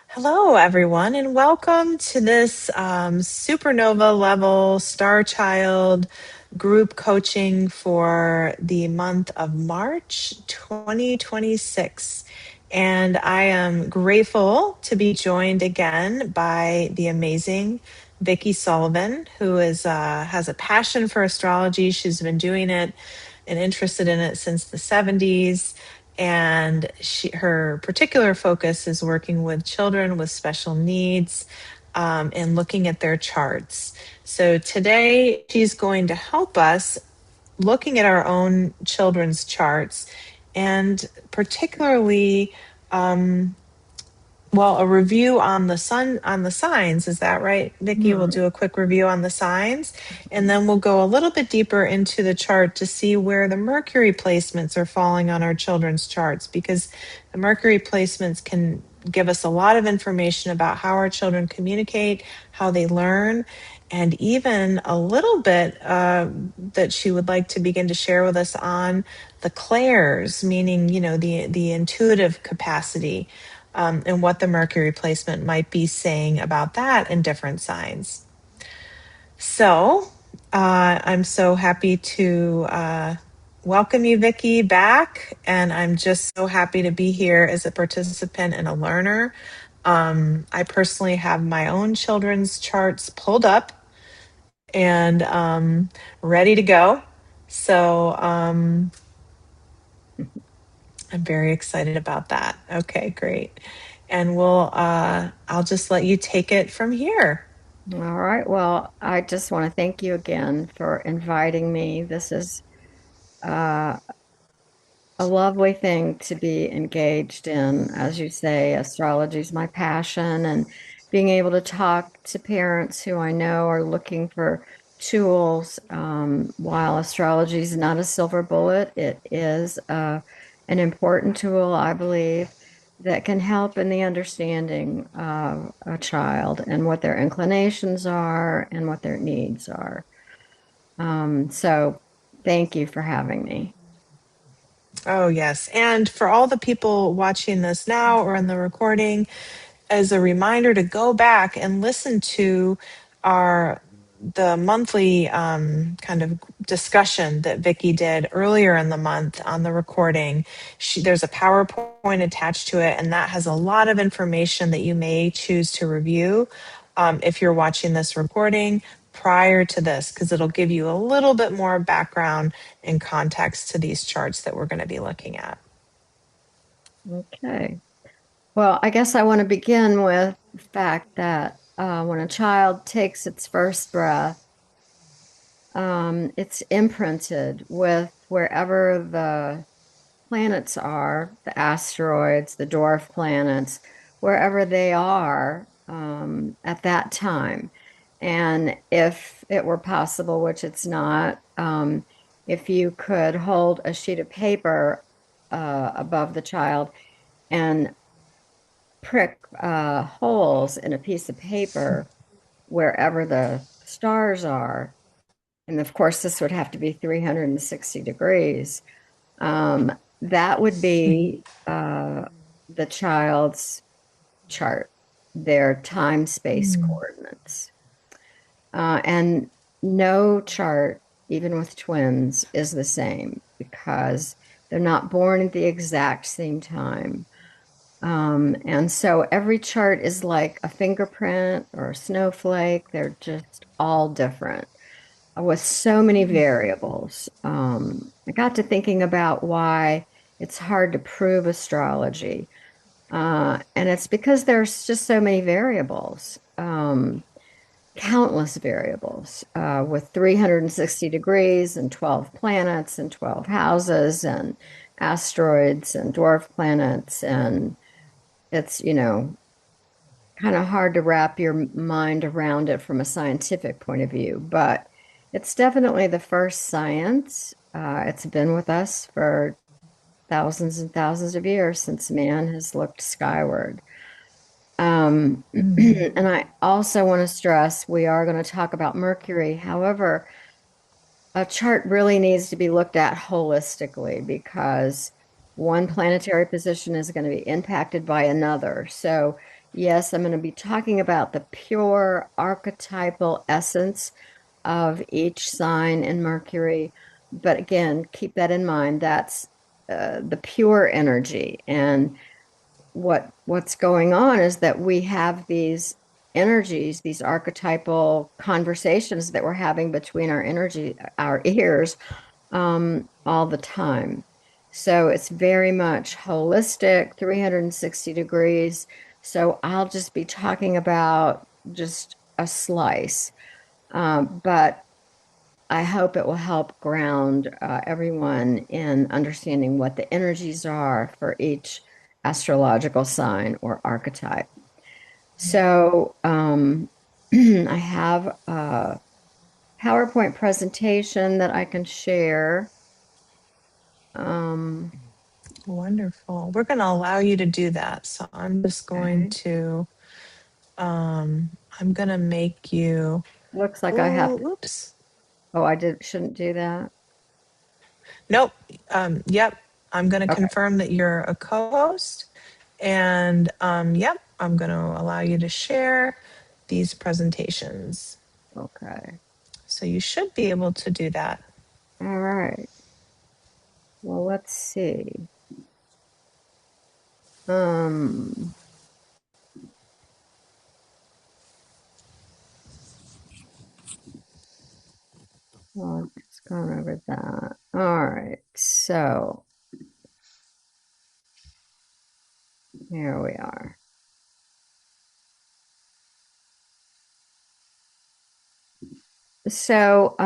Hello, everyone, and welcome to this supernova level star child group coaching for the month of March 2026. And I am grateful to be joined again by the amazing Vickie Sullivan, who has a passion for astrology. She's been doing it and interested in it since the 70s, and her particular focus is working with children with special needs, and looking at their charts. So today she's going to help us looking at our own children's charts, and particularly, a review on the signs. Is that right, Vickie? We'll do a quick review on the signs, and then we'll go a little bit deeper into the chart to see where the Mercury placements are falling on our children's charts, because the Mercury placements can give us a lot of information about how our children communicate, how they learn, and even a little bit that she would like to begin to share with us on the clairs, meaning, the intuitive capacity, and what the Mercury placement might be saying about that in different signs. So I'm so happy to welcome you, Vickie, back. And I'm just so happy to be here as a participant and a learner. I personally have my own children's charts pulled up and ready to go. So I'm very excited about that. Okay, great. And I'll just let you take it from here. All right. Well, I just want to thank you again for inviting me. This is uh, a lovely thing to be engaged in. As you say, astrology is my passion, and being able to talk to parents who I know are looking for tools. While astrology is not a silver bullet, it is an important tool, I believe, that can help in the understanding of a child and what their inclinations are and what their needs are. So thank you for having me. Oh, yes. And for all the people watching this now or in the recording, as a reminder to go back and listen to our the monthly kind of discussion that Vickie did earlier in the month on the recording. There's a PowerPoint attached to it, and that has a lot of information that you may choose to review if you're watching this recording prior to this, because it'll give you a little bit more background and context to these charts that we're going to be looking at. Okay. Well, I guess I want to begin with the fact that when a child takes its first breath, it's imprinted with wherever the planets are, the asteroids, the dwarf planets, wherever they are at that time. And if it were possible, which it's not, if you could hold a sheet of paper above the child and prick holes in a piece of paper wherever the stars are, and of course, this would have to be 360 degrees, that would be the child's chart, their time space Mm. coordinates. And no chart, even with twins, is the same because they're not born at the exact same time. And so every chart is like a fingerprint or a snowflake. They're just all different with so many variables. I got to thinking about why it's hard to prove astrology. And it's because there's just so many variables, countless variables, with 360 degrees and 12 planets and 12 houses and asteroids and dwarf planets. And it's, kind of hard to wrap your mind around it from a scientific point of view, but it's definitely the first science. It's been with us for thousands and thousands of years since man has looked skyward. Mm. And I also want to stress we are going to talk about Mercury. However, a chart really needs to be looked at holistically because one planetary position is going to be impacted by another. So, yes, I'm going to be talking about the pure archetypal essence of each sign in Mercury. But again, keep that in mind. That's the pure energy. And what's going on is that we have these energies, these archetypal conversations that we're having between our energy, our ears, all the time. So it's very much holistic, 360 degrees. So I'll just be talking about just a slice. But I hope it will help ground everyone in understanding what the energies are for each astrological sign or archetype. So I have a PowerPoint presentation that I can share. Um, Wonderful. We're going to allow you to do that. So I'm just going okay. to, I'm going to make you, Looks like I have oh, to. oops. Oh, shouldn't do that. Nope. Yep. I'm going to Okay. confirm that you're a co-host. And yep, I'm going to allow you to share these presentations. Okay. So you should be able to do that. All right. Well, let's see. Um, well, I've just gone over that. All right. So here we are. So,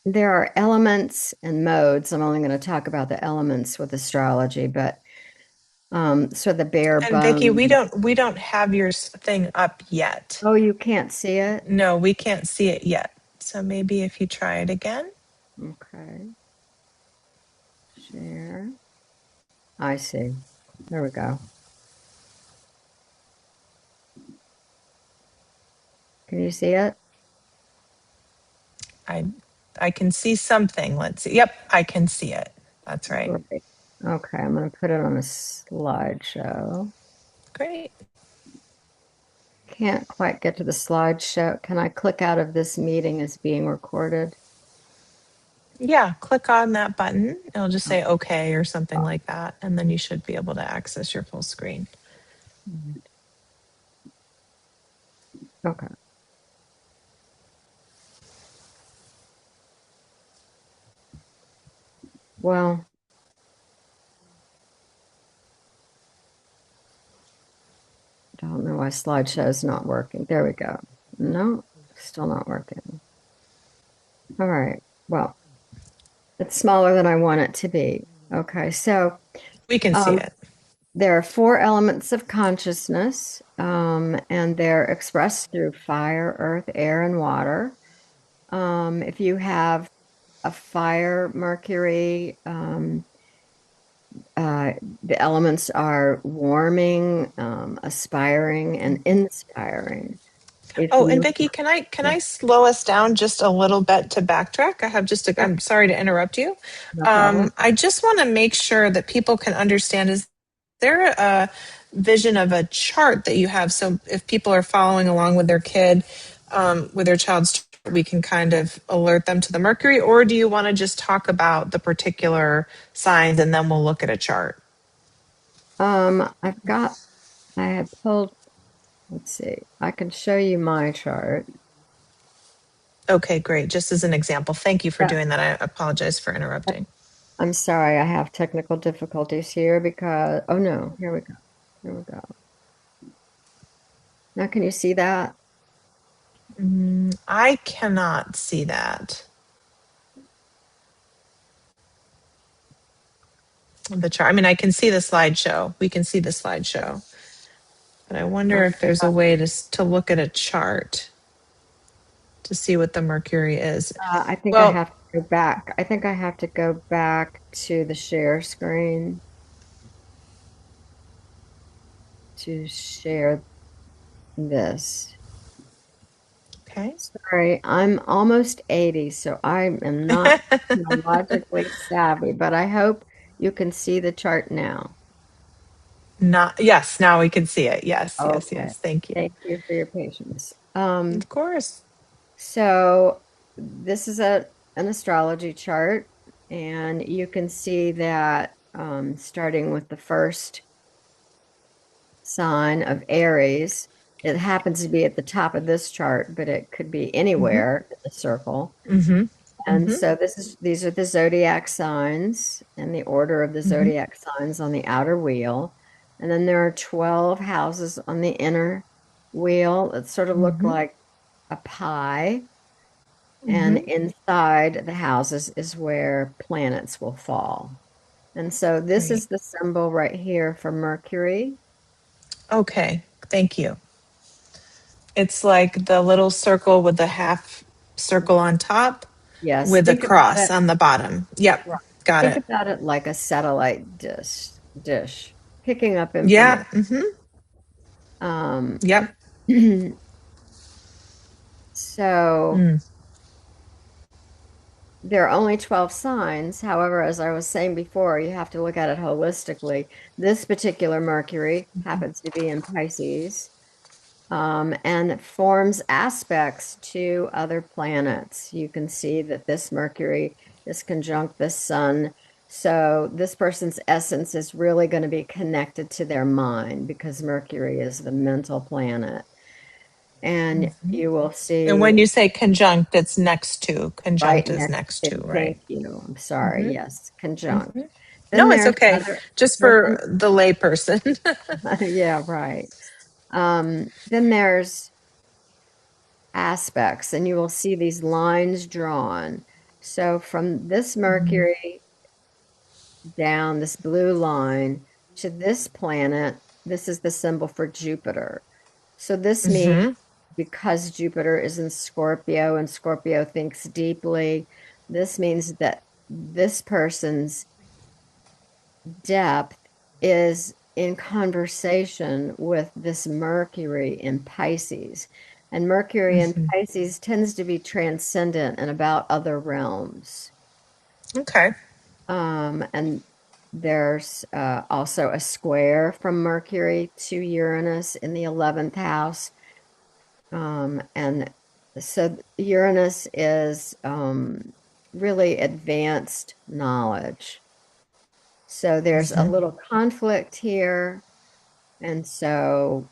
there are elements and modes. I'm only going to talk about the elements with astrology, but so the bare And Vicki, bone. we don't have your thing up yet. Oh, you can't see it? No, we can't see it yet. So maybe if you try it again. Okay. Share. I see. There we go. Can you see it? I I can see something. Let's see. Yep, I can see it. That's right. Great. Okay, I'm going to put it on a slideshow. Great. Can't quite get to the slideshow. Can I click out of this meeting as being recorded? Yeah, click on that button. It'll just say Okay. okay or something like that. And then you should be able to access your full screen. Okay. Well, don't know why slideshow is not working. There we go. No, still not working. All right. Well, it's smaller than I want it to be. Okay. So We can see um, it. there are four elements of consciousness, and they're expressed through fire, earth, air, and water. If you have a fire, Mercury, uh, the elements are warming, aspiring, and inspiring. If Oh, and you, Vicki, can yeah, I slow us down just a little bit to backtrack? I have just a, sure, I'm sorry to interrupt you. no problem. I just want to make sure that people can understand, is there a vision of a chart that you have? So if people are following along with their kid, with their child's chart, we can kind of alert them to the Mercury, or do you want to just talk about the particular signs and then we'll look at a chart? I've got, I had pulled, let's see, I can show you my chart. Okay, great. Just as an example. Thank you for Yeah. doing that. I apologize for interrupting. I'm sorry, I have technical difficulties here because, oh no, here we go. Here we go. Now, can you see that? I cannot see that. The chart. I mean, I can see the slideshow. We can see the slideshow, but I wonder if there's a way to look at a chart to see what the Mercury is. I think I Well, have to go back. I think I have to go back to the share screen to share this. okay. Sorry, I'm almost 80, so I am not technologically savvy, but I hope You can see the chart now. Not, yes, now we can see it. Yes, yes, Okay. yes. Thank you. Thank you for your patience. Of course. So this is an astrology chart, and you can see that starting with the first sign of Aries, it happens to be at the top of this chart, but it could be Hmm. anywhere in the circle. Hmm. And Hmm. so these are the zodiac signs and the order of the Hmm. zodiac signs on the outer wheel. And then there are 12 houses on the inner wheel that sort of look Hmm. like a pie. And Hmm. inside the houses is where planets will fall. And so this Great. is the symbol right here for Mercury. Okay. Thank you. It's like the little circle with the half circle on top Yes, with a think about cross it. on the bottom. Yep. Right. Got Think it. about it like a satellite dish picking up Yeah. information. Hmm. Um, Yep. so Mm. there are only 12 signs. However, as I was saying before, you have to look at it holistically. This particular Mercury happens to be in Pisces, and forms aspects to other planets. You can see that this Mercury is conjunct the sun. So this person's essence is really going to be connected to their mind because Mercury is the mental planet. And Mhm. you will And see when you say conjunct, it's next to. right Conjunct is next next to, to, right? thank you. I'm sorry. Hmm. Yes, conjunct. Hmm. Then No, it's there's okay. other, Just then, for the layperson. yeah, right. Then there's aspects, and you will see these lines drawn. So from this Hmm. Mercury down this blue line to this planet, this is the symbol for Jupiter. So this means Hmm. because Jupiter is in Scorpio and Scorpio thinks deeply, this means that this person's depth is in conversation with this Mercury in Pisces. And Mercury in Hmm. Pisces tends to be transcendent and about other realms. Okay. And there's also a square from Mercury to Uranus in the 11th house. And so Uranus is really advanced knowledge. So there's a Hmm. little conflict here. And so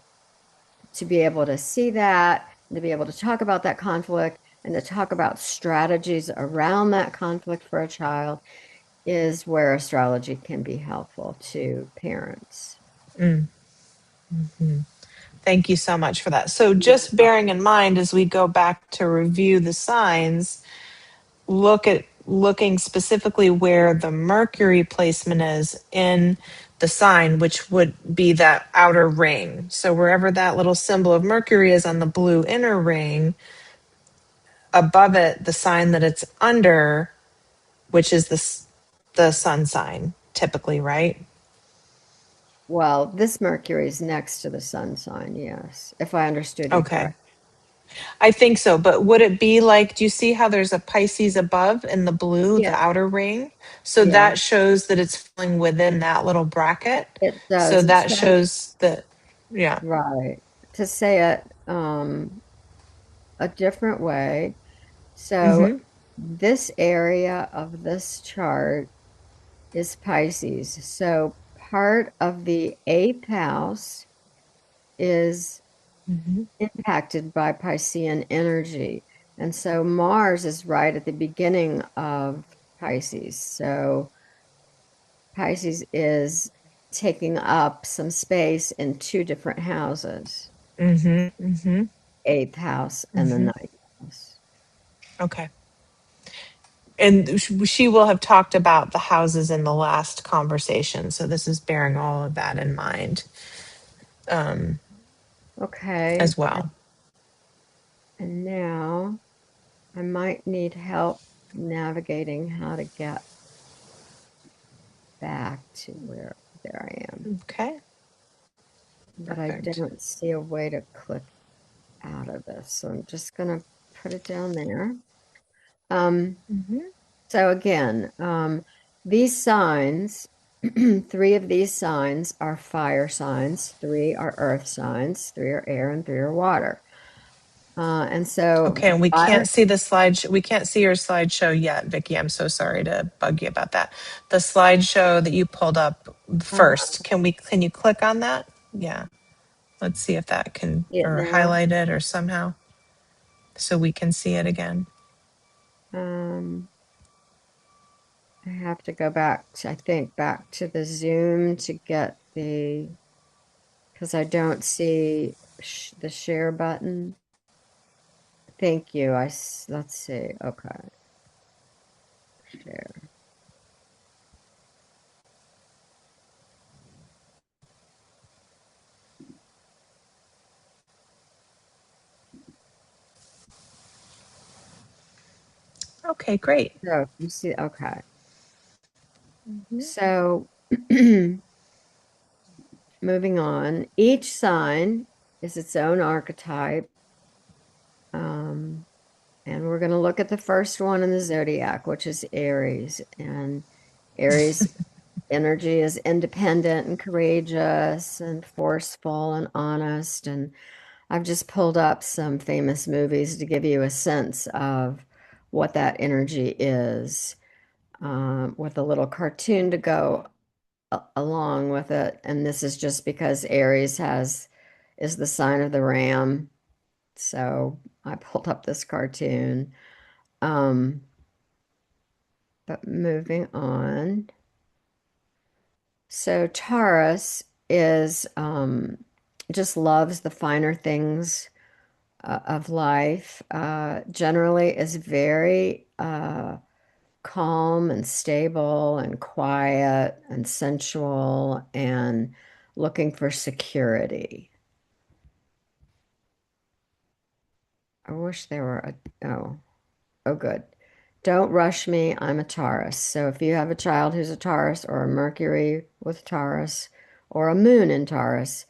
to be able to see that, and to be able to talk about that conflict, and to talk about strategies around that conflict for a child is where astrology can be helpful to parents. Thank you so much for that. So, just bearing in mind as we go back to review the signs, looking specifically where the Mercury placement is in the sign, which would be that outer ring. So, wherever that little symbol of Mercury is on the blue inner ring, above it, the sign that it's under, which is the sun sign, typically, right? Well, this Mercury is next to the sun sign, yes, if I understood you Okay. correct. I think so, but would it be like, do you see how there's a Pisces above in the blue, the Yes, outer ring? So yeah, that shows that it's falling within that little bracket. it So does. It that shows, shows that, yeah. right. To say it a different way. So Mm-hmm. this area of this chart is Pisces. So part of the eighth house is Mm-hmm. impacted by Piscean energy. And so Mars is right at the beginning of Pisces. So Pisces is taking up some space in two different houses, Mm-hmm. Mm-hmm. eighth house and the Mm-hmm. ninth house. Okay. And she will have talked about the houses in the last conversation. So this is bearing all of that in mind, um, Okay. as well. And now I might need help navigating how to get back to where there I am. Okay. But I Perfect. don't see a way to click out of this. So I'm just going to put it down there. Um, Mm-hmm. so again, these signs Three of these signs are fire signs, three are earth signs, three are air, and three are water. And so Okay, and we fire, can't see the slide. We can't see your slideshow yet, Vicki. I'm so sorry to bug you about that. The slideshow that you pulled up uh-huh, first. Can you click on that? Yeah. Let's see if that can, see it or now. highlight it or somehow so we can see it again. Um, I have to go back to, I think, back to the Zoom to get because I don't see sh the share button. Thank you. Let's see. Okay, share. Okay, great. So you see, okay. Mhm. So moving on, each sign is its own archetype. Um, and we're going to look at the first one in the zodiac, which is Aries. And Aries energy is independent and courageous and forceful and honest. And I've just pulled up some famous movies to give you a sense of what that energy is, with a little cartoon to go along with it. And this is just because Aries is the sign of the ram. So I pulled up this cartoon. Um, but moving on. So Taurus is just loves the finer things of life. Generally is very calm and stable and quiet and sensual and looking for security. I wish there were oh good. Don't rush me. I'm a Taurus. So if you have a child who's a Taurus or a Mercury with Taurus or a moon in Taurus,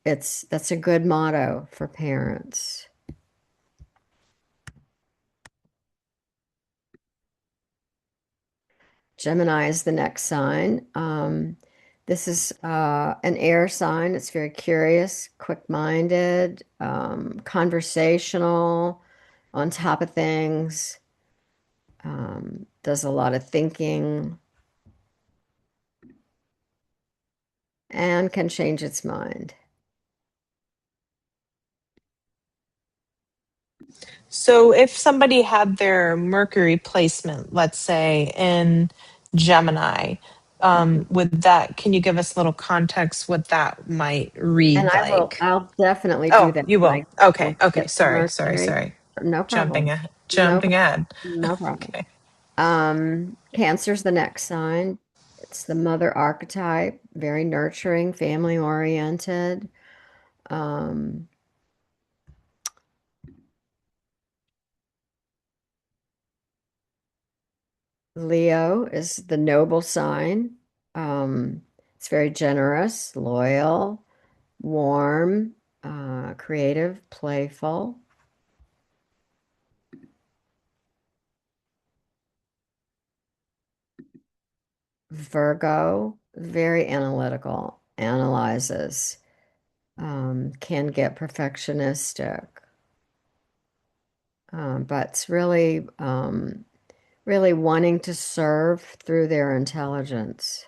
that's a good motto for parents. Gemini is the next sign. This is an air sign. It's very curious, quick-minded, conversational, on top of things, does a lot of thinking, and can change its mind. So if somebody had their Mercury placement, let's say in Gemini, can you give us a little context what that might And read like? I'll definitely do Oh, that you when will. I Okay, once I okay. get to Mercury. Sorry. No problem. No, Jumping ahead. no problem. Okay. Cancer's the next sign. It's the mother archetype, very nurturing, family oriented. Um, Leo is the noble sign. It's very generous, loyal, warm, creative, playful. Virgo, very analytical, analyzes, can get perfectionistic, but it's really wanting to serve through their intelligence.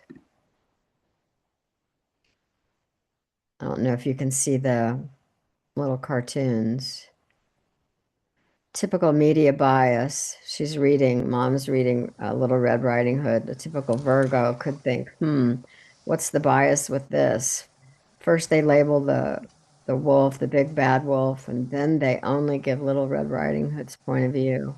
I don't know if you can see the little cartoons. Typical media bias. Mom's reading Little Red Riding Hood. A typical Virgo could think, what's the bias with this? First they label the wolf, the big bad wolf, and then they only give Little Red Riding Hood's point of view.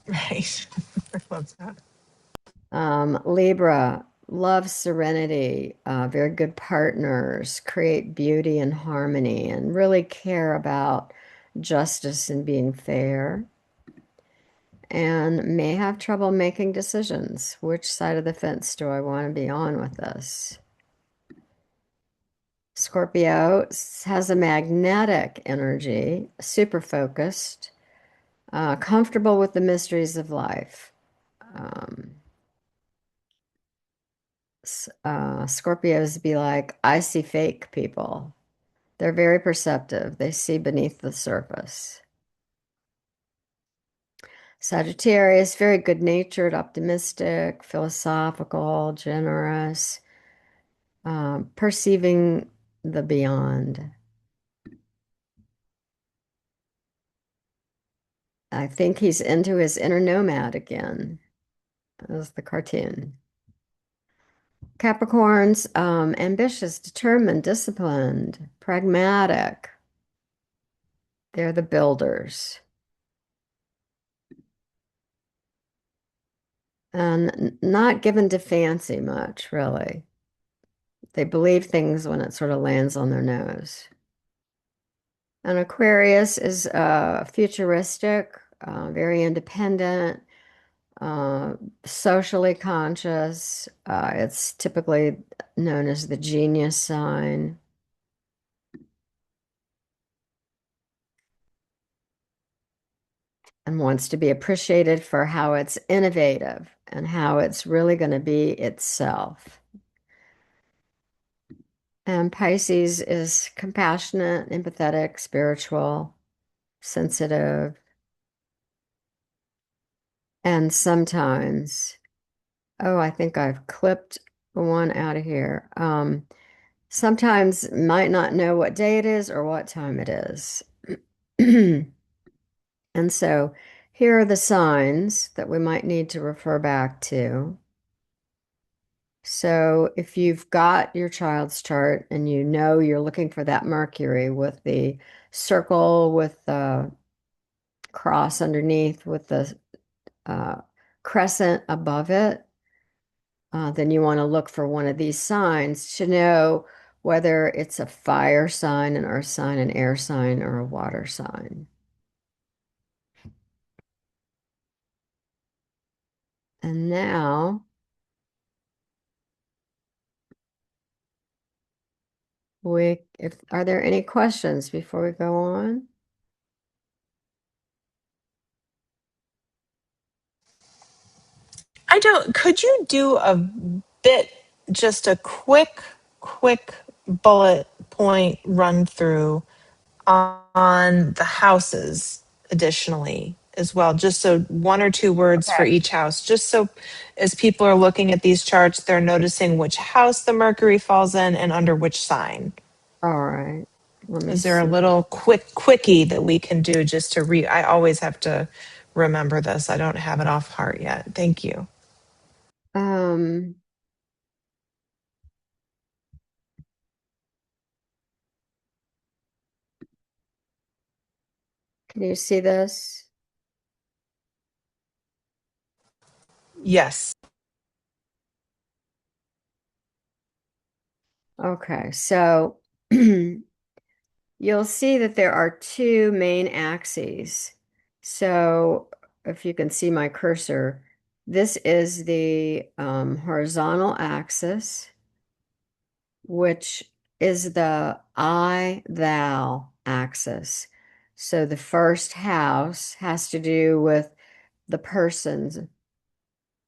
Right. I love that. Libra loves serenity, very good partners, create beauty and harmony, and really care about justice and being fair, and may have trouble making decisions. Which side of the fence do I want to be on with this? Scorpio has a magnetic energy, super focused, comfortable with the mysteries of life. Um, Scorpios be like, I see fake people. They're very perceptive. They see beneath the surface. Sagittarius, very good-natured, optimistic, philosophical, generous, perceiving the beyond. I think he's into his inner nomad again, as the cartoon. Capricorns, ambitious, determined, disciplined, pragmatic. They're the builders. And not given to fancy much, really. They believe things when it sort of lands on their nose. And Aquarius is futuristic, very independent, uh, socially conscious. It's typically known as the genius sign. And wants to be appreciated for how it's innovative and how it's really going to be itself. And Pisces is compassionate, empathetic, spiritual, sensitive, and sometimes, oh, I think I've clipped one out of here. Sometimes might not know what day it is or what time it is. And so here are the signs that we might need to refer back to. So if you've got your child's chart and you know you're looking for that Mercury with the circle with the cross underneath with the uh, crescent above it, then you want to look for one of these signs to know whether it's a fire sign, an earth sign, an air sign, or a water sign. And now if are there any questions before we go on? I don't, could you do a bit, just a quick bullet point run through on the houses additionally as well, just so one or two words for Okay. each house, just so as people are looking at these charts, they're noticing which house the Mercury falls in and under which sign. All right. Let me Is there a see. little quickie that we can do just to I always have to remember this. I don't have it off heart yet. Thank you. Um, can you see this? Yes. Okay, so you'll see that there are two main axes. So if you can see my cursor, this is the horizontal axis, which is the I, thou axis. So the first house has to do with the person's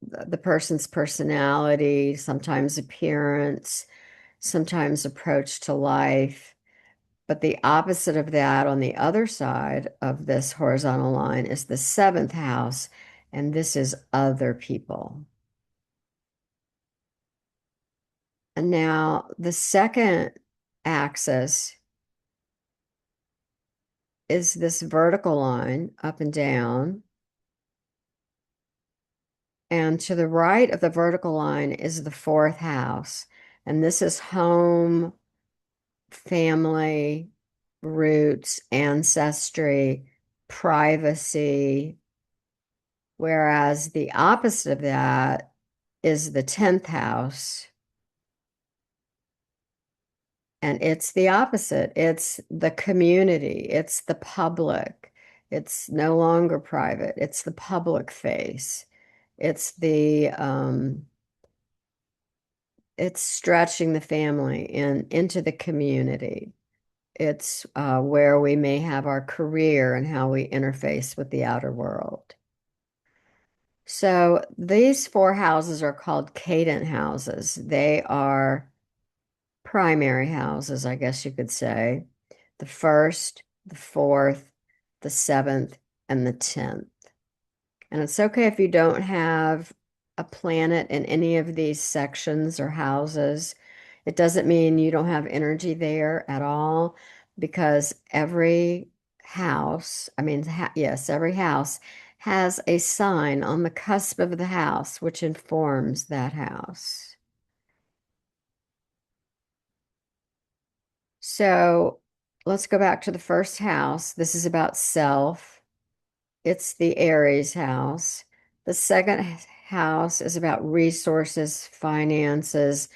the person's personality, sometimes appearance, sometimes approach to life. But the opposite of that on the other side of this horizontal line is the seventh house, and this is other people. And now the second axis is this vertical line up and down. And to the right of the vertical line is the fourth house. And this is home, family, roots, ancestry, privacy, whereas the opposite of that is the 10th house. And it's the opposite. It's the community. It's the public. It's no longer private. It's the public face. It's it's stretching the family into the community. It's where we may have our career and how we interface with the outer world. So these four houses are called cadent houses. They are primary houses, I guess you could say. The first, the fourth, the seventh, and the 10th. And it's okay if you don't have a planet in any of these sections or houses. It doesn't mean you don't have energy there at all because every house, yes, every house has a sign on the cusp of the house which informs that house. So let's go back to the first house. This is about self. It's the Aries house. The second house is about resources, finances,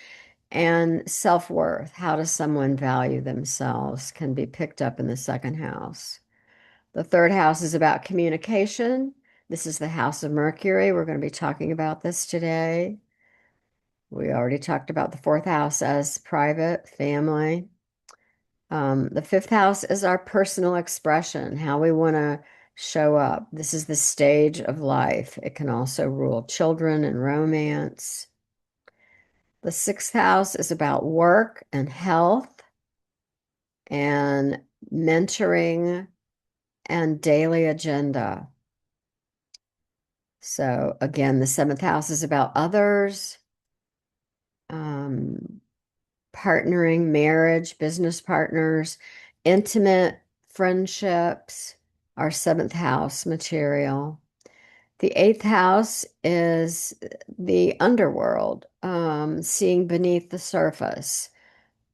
and self-worth. How does someone value themselves can be picked up in the second house. The third house is about communication. This is the house of Mercury. We're going to be talking about this today. We already talked about the fourth house as private, family. The fifth house is our personal expression, how we want to show up. This is the stage of life. It can also rule children and romance. The sixth house is about work and health and mentoring and daily agenda. So, again, the seventh house is about others, um, partnering, marriage, business partners, intimate friendships, our seventh house material. The eighth house is the underworld, seeing beneath the surface.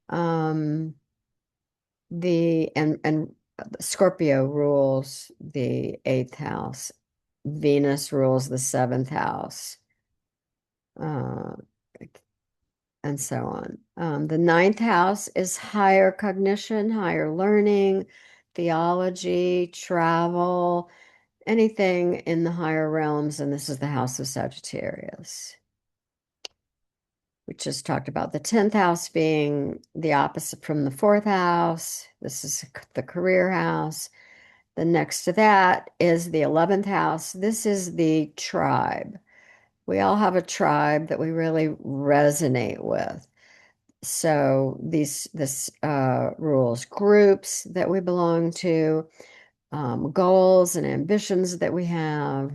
Um, and Scorpio rules the eighth house. Venus rules the seventh house. Uh, and so on. The ninth house is higher cognition, higher learning, theology, travel, anything in the higher realms. And this is the house of Sagittarius. We just talked about the 10th house being the opposite from the fourth house. This is the career house. The next to that is the 11th house. This is the tribe. We all have a tribe that we really resonate with. So this rules groups that we belong to, goals and ambitions that we have.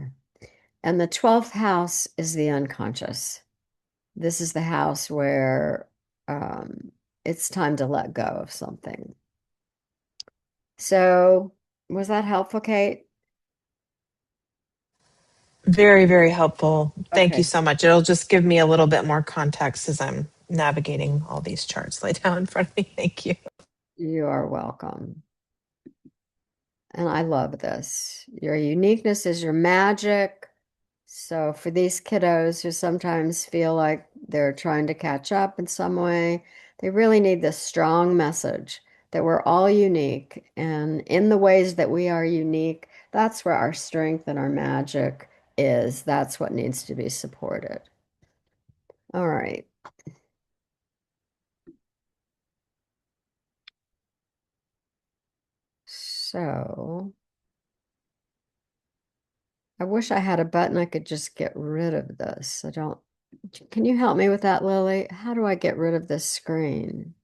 And the 12th house is the unconscious. This is the house where it's time to let go of something. So was that helpful, Kate? Very, very helpful. Thank you Okay, so much. It'll just give me a little bit more context as I'm navigating all these charts laid down in front of me. Thank you. you are welcome. And I love this. Your uniqueness is your magic. So for these kiddos who sometimes feel like they're trying to catch up in some way, they really need this strong message that we're all unique. And in the ways that we are unique, that's where our strength and our magic is. That's what needs to be supported. All right. So I wish I had a button I could just get rid of this. I don't. Can you help me with that, Lily? How do I get rid of this screen?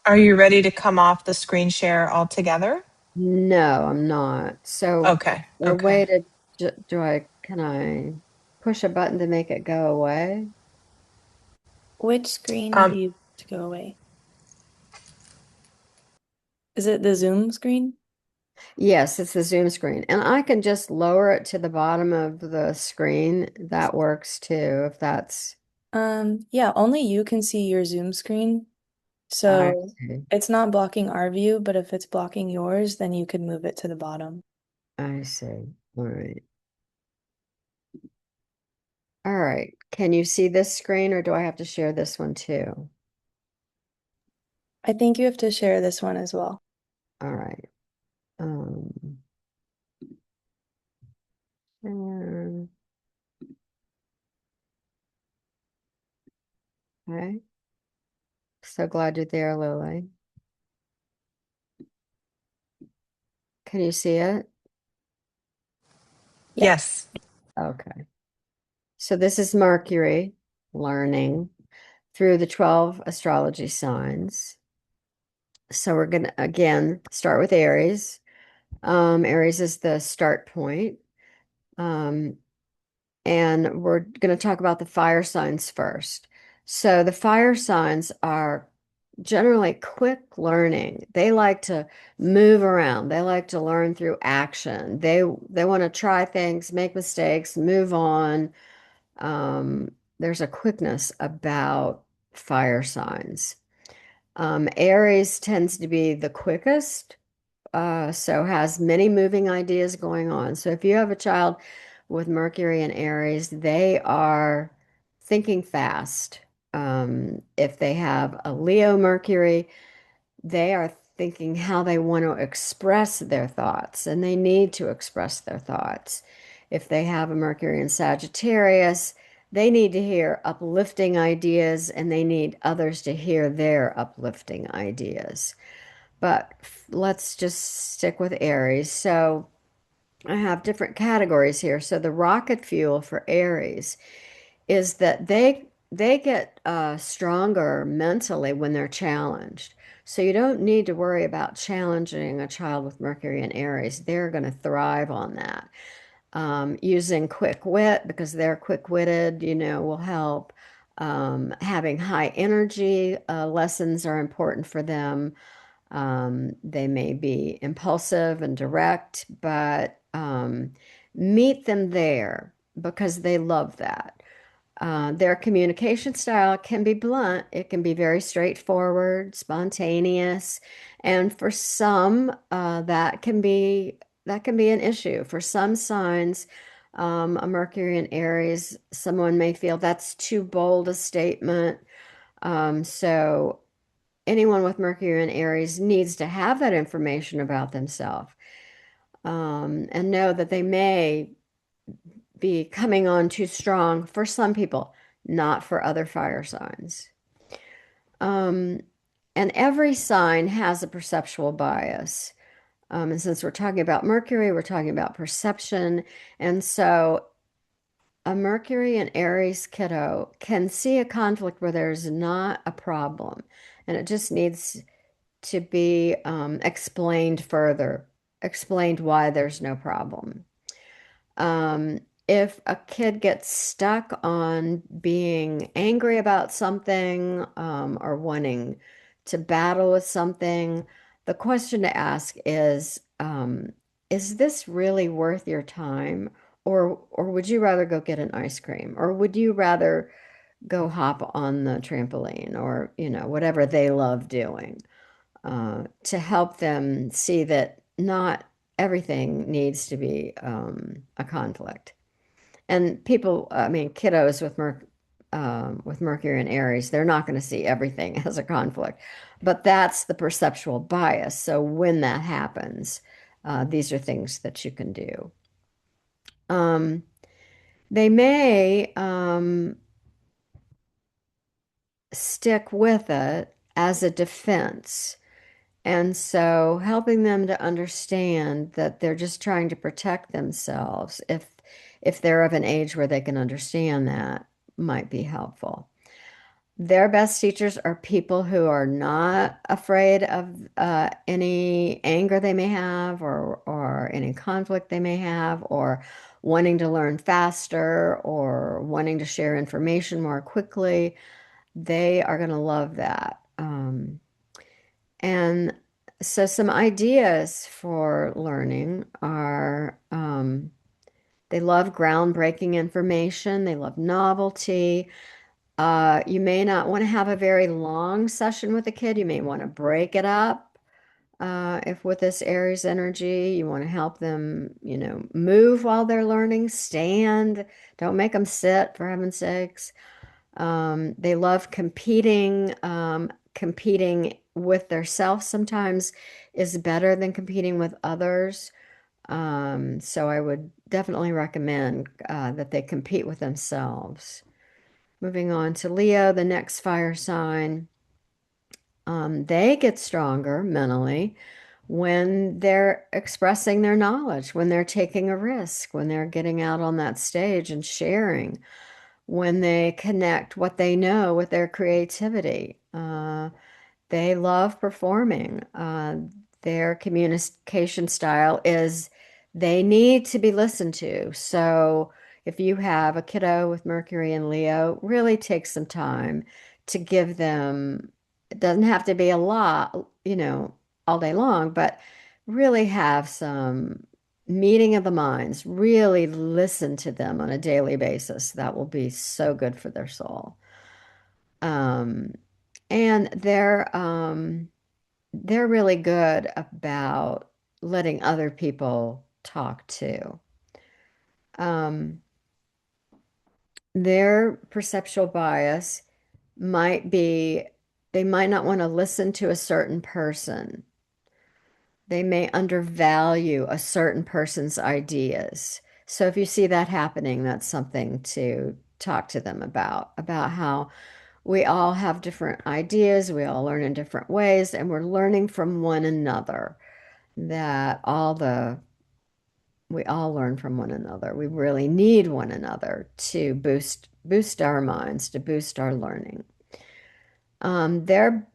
Are you ready to come off the screen share altogether? No, I'm not. So, Okay. a Okay. way to can I push a button to make it go away? Which screen do Um, you want to go away? Is it the Zoom screen? Yes, it's the Zoom screen. And I can just lower it to the bottom of the screen. That works too, if that's Yeah, only you can see your Zoom screen. I So see. it's not blocking our view, but if it's blocking yours, then you could move it to the bottom. I see. All right. All right. Can you see this screen or do I have to share this one too? I think you have to share this one as well. All right. Um, share. Okay. So glad you're there, Lily. Can you see it? Yes. Yes. Okay. So this is Mercury learning through the 12 astrology signs. So we're going to again start with Aries. Aries is the start point. Um, and we're going to talk about the fire signs first. So the fire signs are generally quick learning. They like to move around. They like to learn through action. They want to try things, make mistakes, move on. There's a quickness about fire signs. Aries tends to be the quickest, so has many moving ideas going on. So if you have a child with Mercury and Aries, they are thinking fast. If they have a Leo Mercury, they are thinking how they want to express their thoughts, and they need to express their thoughts. If they have a Mercury in Sagittarius, they need to hear uplifting ideas, and they need others to hear their uplifting ideas. But let's just stick with Aries. So I have different categories here. So the rocket fuel for Aries is that they get stronger mentally when they're challenged. So you don't need to worry about challenging a child with Mercury and Aries. They're going to thrive on that. Using quick wit because they're quick-witted, will help. Having high energy lessons are important for them. They may be impulsive and direct, but meet them there because they love that. Their communication style can be blunt. It can be very straightforward, spontaneous, and for some, that can be an issue. For some signs, a Mercury and Aries, someone may feel that's too bold a statement. So anyone with Mercury and Aries needs to have that information about themselves, and know that they may be coming on too strong for some people, not for other fire signs. Um, and every sign has a perceptual bias. And since we're talking about Mercury, we're talking about perception. And so a Mercury and Aries kiddo can see a conflict where there's not a problem, and it just needs to be explained further, explained why there's no problem. If a kid gets stuck on being angry about something or wanting to battle with something, the question to ask is this really worth your time? Or would you rather go get an ice cream? Or would you rather go hop on the trampoline or, whatever they love doing? To help them see that not everything needs to be a conflict. And people, I mean, kiddos with Mercury and Aries, they're not going to see everything as a conflict, but that's the perceptual bias. So when that happens, these are things that you can do. Um, they may stick with it as a defense. And so helping them to understand that they're just trying to protect themselves, if they're of an age where they can understand that, might be helpful. Their best teachers are people who are not afraid of any anger they may have or any conflict they may have or wanting to learn faster or wanting to share information more quickly. They are going to love that. And so some ideas for learning are they love groundbreaking information, they love novelty. You may not want to have a very long session with a kid. You may want to break it up. If with this Aries energy, you want to help them, move while they're learning, stand, don't make them sit, for heaven's sakes. They love competing. Competing with their self sometimes is better than competing with others. So I would definitely recommend that they compete with themselves. Moving on to Leo, the next fire sign. They get stronger mentally when they're expressing their knowledge, when they're taking a risk, when they're getting out on that stage and sharing, when they connect what they know with their creativity. They love performing. Their communication style is they need to be listened to. So if you have a kiddo with Mercury and Leo, really take some time to give them, it doesn't have to be a lot, all day long, but really have some meeting of the minds, really listen to them on a daily basis. That will be so good for their soul. Um, and they're really good about letting other people talk too. Um, their perceptual bias might be they might not want to listen to a certain person. They may undervalue a certain person's ideas. So if you see that happening, that's something to talk to them about how we all have different ideas, we all learn in different ways, and we're learning from one another. That we all learn from one another. We really need one another to boost our minds, to boost our learning. Um, their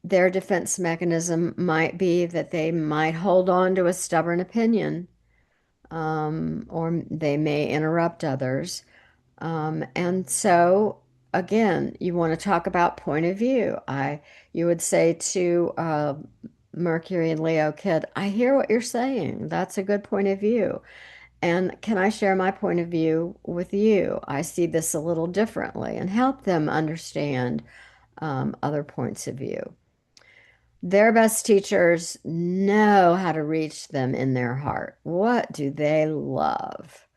their defense mechanism might be that they might hold on to a stubborn opinion, or they may interrupt others. And so, again, you want to talk about point of view. You would say to Mercury and Leo kid, I hear what you're saying. That's a good point of view. And can I share my point of view with you? I see this a little differently and help them understand other points of view. Their best teachers know how to reach them in their heart. What do they love?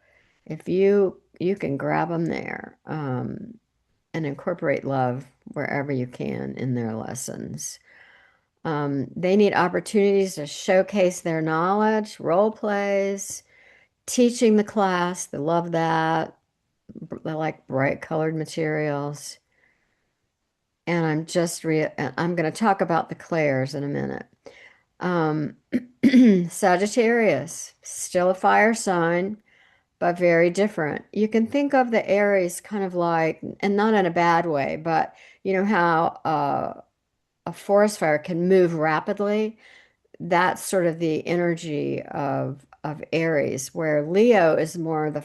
If you can grab them there, and incorporate love wherever you can in their lessons. They need opportunities to showcase their knowledge, role plays, teaching the class. They love that. They like bright colored materials. And I'm going to talk about the clairs in a minute. Um, Sagittarius, still a fire sign, but very different. You can think of the Aries kind of like, and not in a bad way, but you know how a forest fire can move rapidly? That's sort of the energy of Aries, where Leo is more the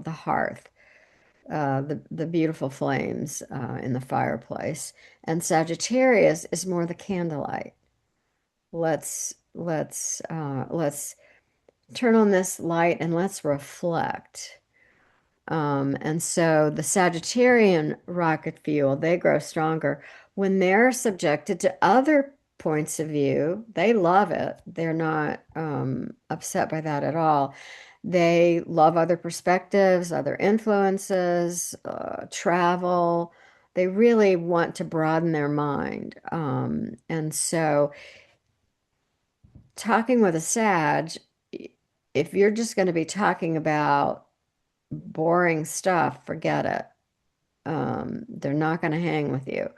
the hearth, the beautiful flames in the fireplace, and Sagittarius is more the candlelight. Let's turn on this light and let's reflect. And so the Sagittarian rocket fuel, they grow stronger when they're subjected to other points of view. They love it. They're not upset by that at all. They love other perspectives, other influences, travel. They really want to broaden their mind. And so talking with a Sag, if you're just going to be talking about boring stuff, forget it. They're not going to hang with you.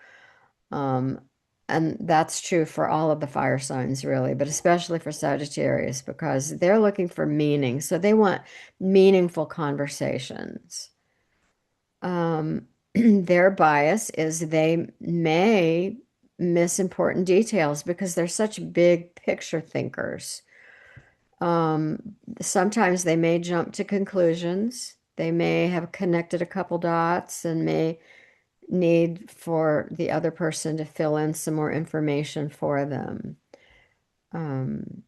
Um, and that's true for all of the fire signs, really, but especially for Sagittarius because they're looking for meaning. So they want meaningful conversations. Their bias is they may miss important details because they're such big picture thinkers. Sometimes they may jump to conclusions. They may have connected a couple dots and may need for the other person to fill in some more information for them. Um,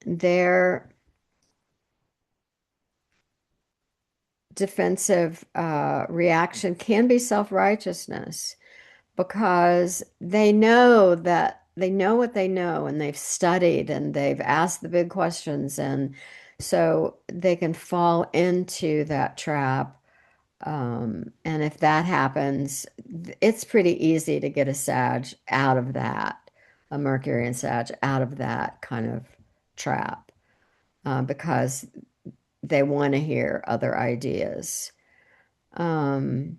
their defensive reaction can be self-righteousness because they know what they know and they've studied and they've asked the big questions and so they can fall into that trap. And if that happens, it's pretty easy to get a Sag out of that, a Mercury and Sag out of that kind of trap, because they want to hear other ideas. Um,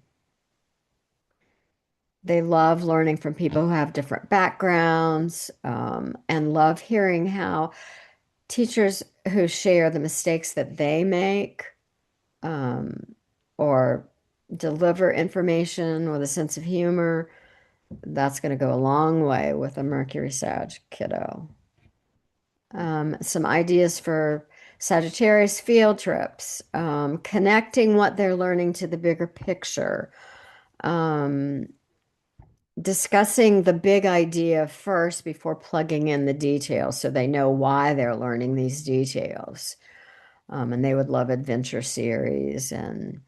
They love learning from people who have different backgrounds, and love hearing how teachers who share the mistakes that they make, um, or deliver information with a sense of humor. That's going to go a long way with a Mercury Sag kiddo. Some ideas for Sagittarius field trips, connecting what they're learning to the bigger picture, um, discussing the big idea first before plugging in the details so they know why they're learning these details. And they would love adventure series. And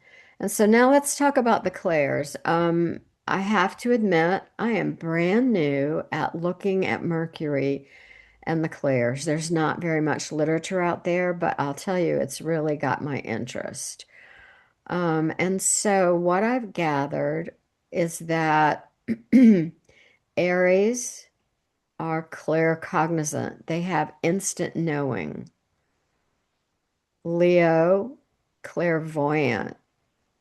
so now let's talk about the clairs. I have to admit, I am brand new at looking at Mercury and the clairs. There's not very much literature out there, but I'll tell you, it's really got my interest. And so what I've gathered is that Aries are claircognizant. They have instant knowing. Leo, clairvoyant,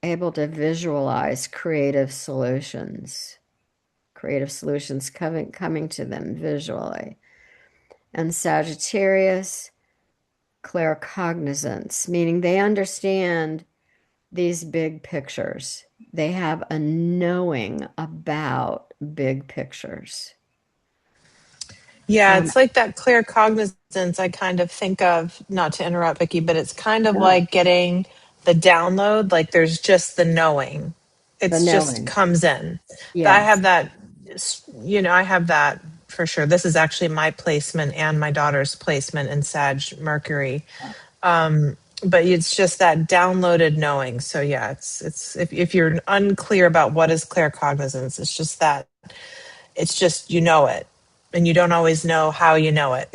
able to visualize creative solutions coming to them visually. And Sagittarius, claircognizance, meaning they understand these big pictures. They have a knowing about big pictures. Yeah, Um, it's like that clear cognizance I kind of think of, not to interrupt Vicki, but it's kind of no, like getting the download, like there's just the knowing. the It's just knowing. comes in. I Yes. have that, I have that for sure. This is actually my placement and my daughter's placement in Sag Mercury. But it's just that downloaded knowing. So yeah, it's if you're unclear about what is claircognizance, it's just that it's just you know it, and you don't always know how you know it.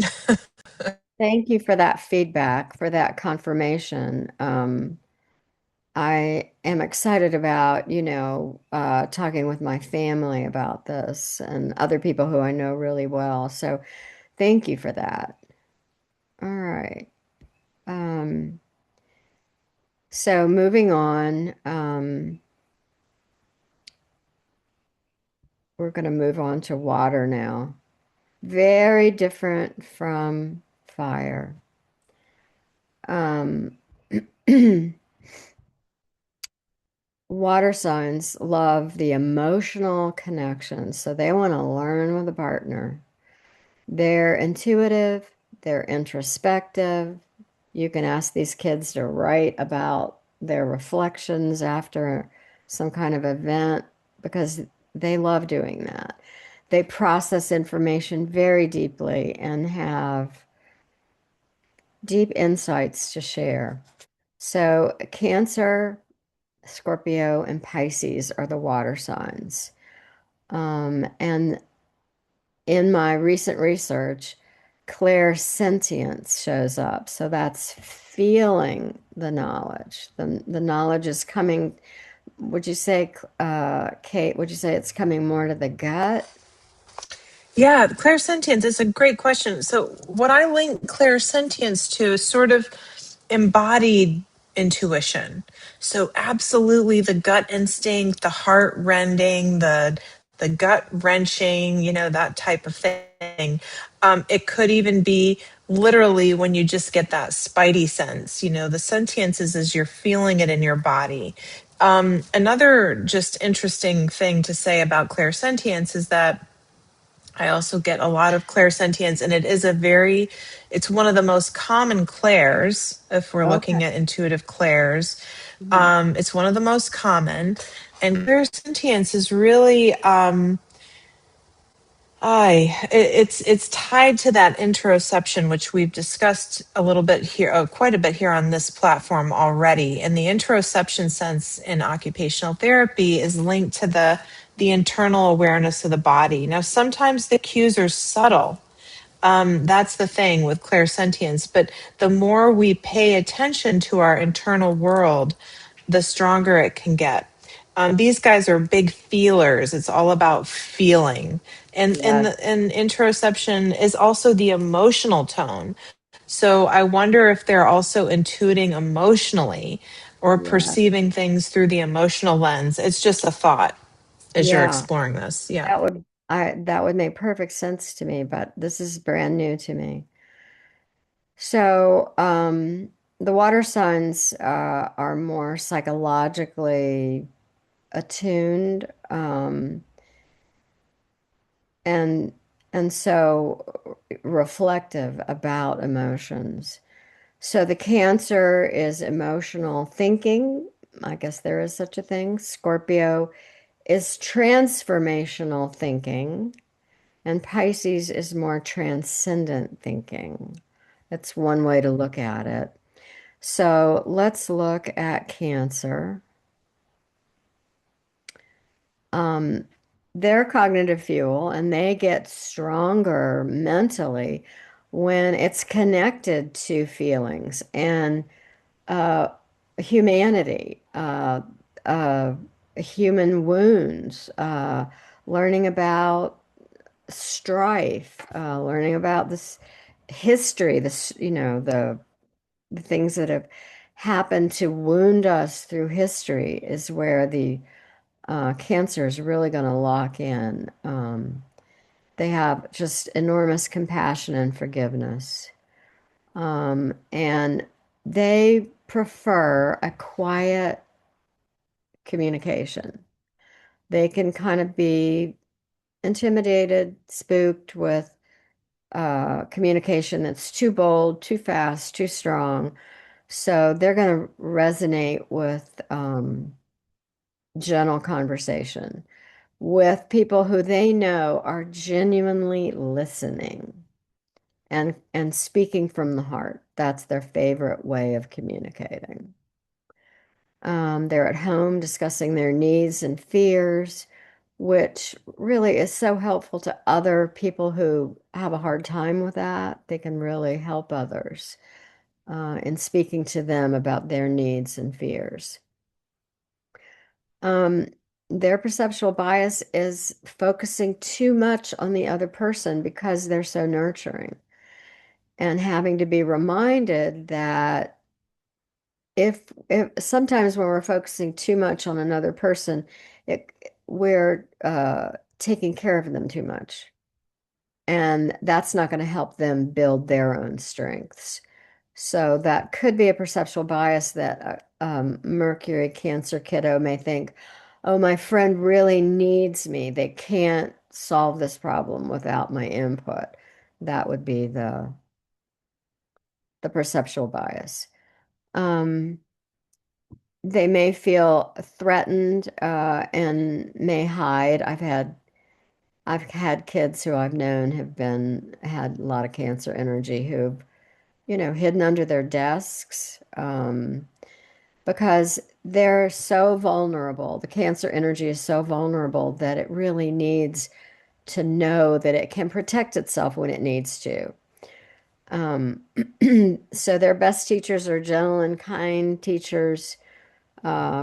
Thank you for that feedback, for that confirmation. I am excited about, talking with my family about this and other people who I know really well. So thank you for that. All right. Um, so moving on, we're going to move on to water now. Very different from fire. Um, Water signs love the emotional connection, so they want to learn with a partner. They're intuitive, they're introspective. You can ask these kids to write about their reflections after some kind of event because they love doing that. They process information very deeply and have deep insights to share. So, Cancer, Scorpio, and Pisces are the water signs. And in my recent research, clairsentience shows up. So that's feeling the knowledge. The knowledge is coming. Would you say, Kate, would you say it's coming more to the gut? Yeah, clairsentience is a great question. So, what I link clairsentience to is sort of embodied intuition. So, absolutely, the gut instinct, the heart rending, the gut wrenching, that type of thing. It could even be literally when you just get that spidey sense. The sentience is as you're feeling it in your body. Another just interesting thing to say about clairsentience is that I also get a lot of clairsentience, and it's one of the most common clairs if we're Okay. looking at intuitive clairs. Mhm. It's one of the most common, and clairsentience is really, it's tied to that interoception, which we've discussed a little bit here, quite a bit here on this platform already. And the interoception sense in occupational therapy is linked to the internal awareness of the body. Now, sometimes the cues are subtle. That's the thing with clairsentience. But the more we pay attention to our internal world, the stronger it can get. These guys are big feelers. It's all about feeling. Yes. And interoception is also the emotional tone. So I wonder if they're also intuiting emotionally or Yeah. perceiving things through the emotional lens. It's just a thought. as you're Yeah, exploring this. Yeah. that would make perfect sense to me, but this is brand new to me. So, the water signs are more psychologically attuned, and so reflective about emotions. So the Cancer is emotional thinking. I guess there is such a thing. Scorpio is transformational thinking, and Pisces is more transcendent thinking. That's one way to look at it. So let's look at Cancer. Um, they're cognitive fuel, and they get stronger mentally when it's connected to feelings and uh, humanity, uh, human wounds, learning about strife, learning about this history, the things that have happened to wound us through history is where the Cancer is really going to lock in. They have just enormous compassion and forgiveness. And they prefer a quiet communication. They can kind of be intimidated, spooked with communication that's too bold, too fast, too strong. So they're going to resonate with gentle conversation with people who they know are genuinely listening and speaking from the heart. That's their favorite way of communicating. They're at home discussing their needs and fears, which really is so helpful to other people who have a hard time with that. They can really help others in speaking to them about their needs and fears. Um, their perceptual bias is focusing too much on the other person because they're so nurturing and having to be reminded that if sometimes when we're focusing too much on another person, we're taking care of them too much. And that's not going to help them build their own strengths. So that could be a perceptual bias that Mercury Cancer kiddo may think, oh, my friend really needs me. They can't solve this problem without my input. That would be the perceptual bias. Um, they may feel threatened and may hide. I've had kids who I've known have been had a lot of Cancer energy who've hidden under their desks because they're so vulnerable. The Cancer energy is so vulnerable that it really needs to know that it can protect itself when it needs to. Um, so their best teachers are gentle and kind teachers,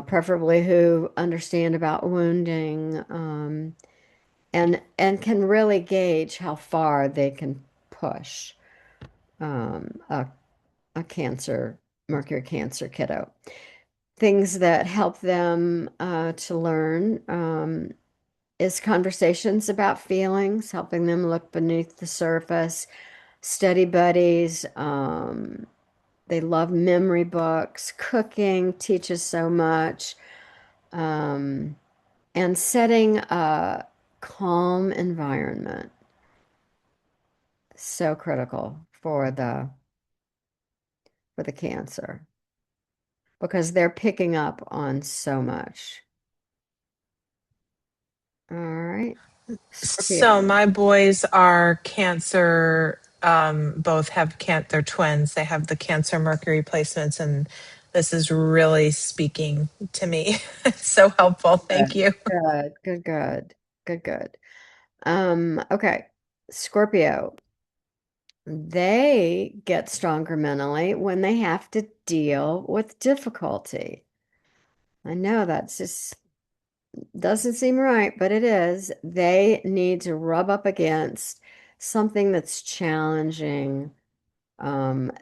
preferably who understand about wounding, and can really gauge how far they can push a Cancer, Mercury Cancer kiddo. Things that help them to learn is conversations about feelings, helping them look beneath the surface, study buddies. They love memory books. Cooking teaches so much. Um, and setting a calm environment, so critical for the Cancer because they're picking up on so much. All right. So Scorpio. my boys are Cancer, both have they're twins. They have the Cancer Mercury placements, and this is really speaking to me. It's so helpful. Thank Good, you. good, good, good, good, good. Okay. Scorpio. They get stronger mentally when they have to deal with difficulty. I know that's just doesn't seem right, but it is. They need to rub up against something that's challenging.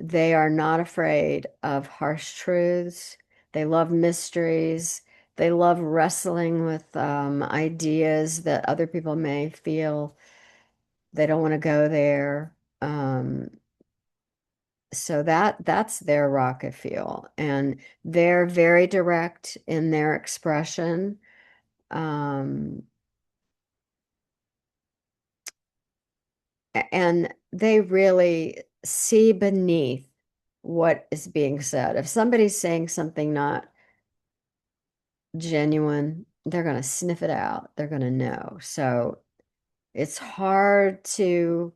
They are not afraid of harsh truths. They love mysteries. They love wrestling with ideas that other people may feel they don't want to go there. So that's their rocket fuel, and they're very direct in their expression. Um, and they really see beneath what is being said. If somebody's saying something not genuine, they're going to sniff it out. They're going to know. So it's hard to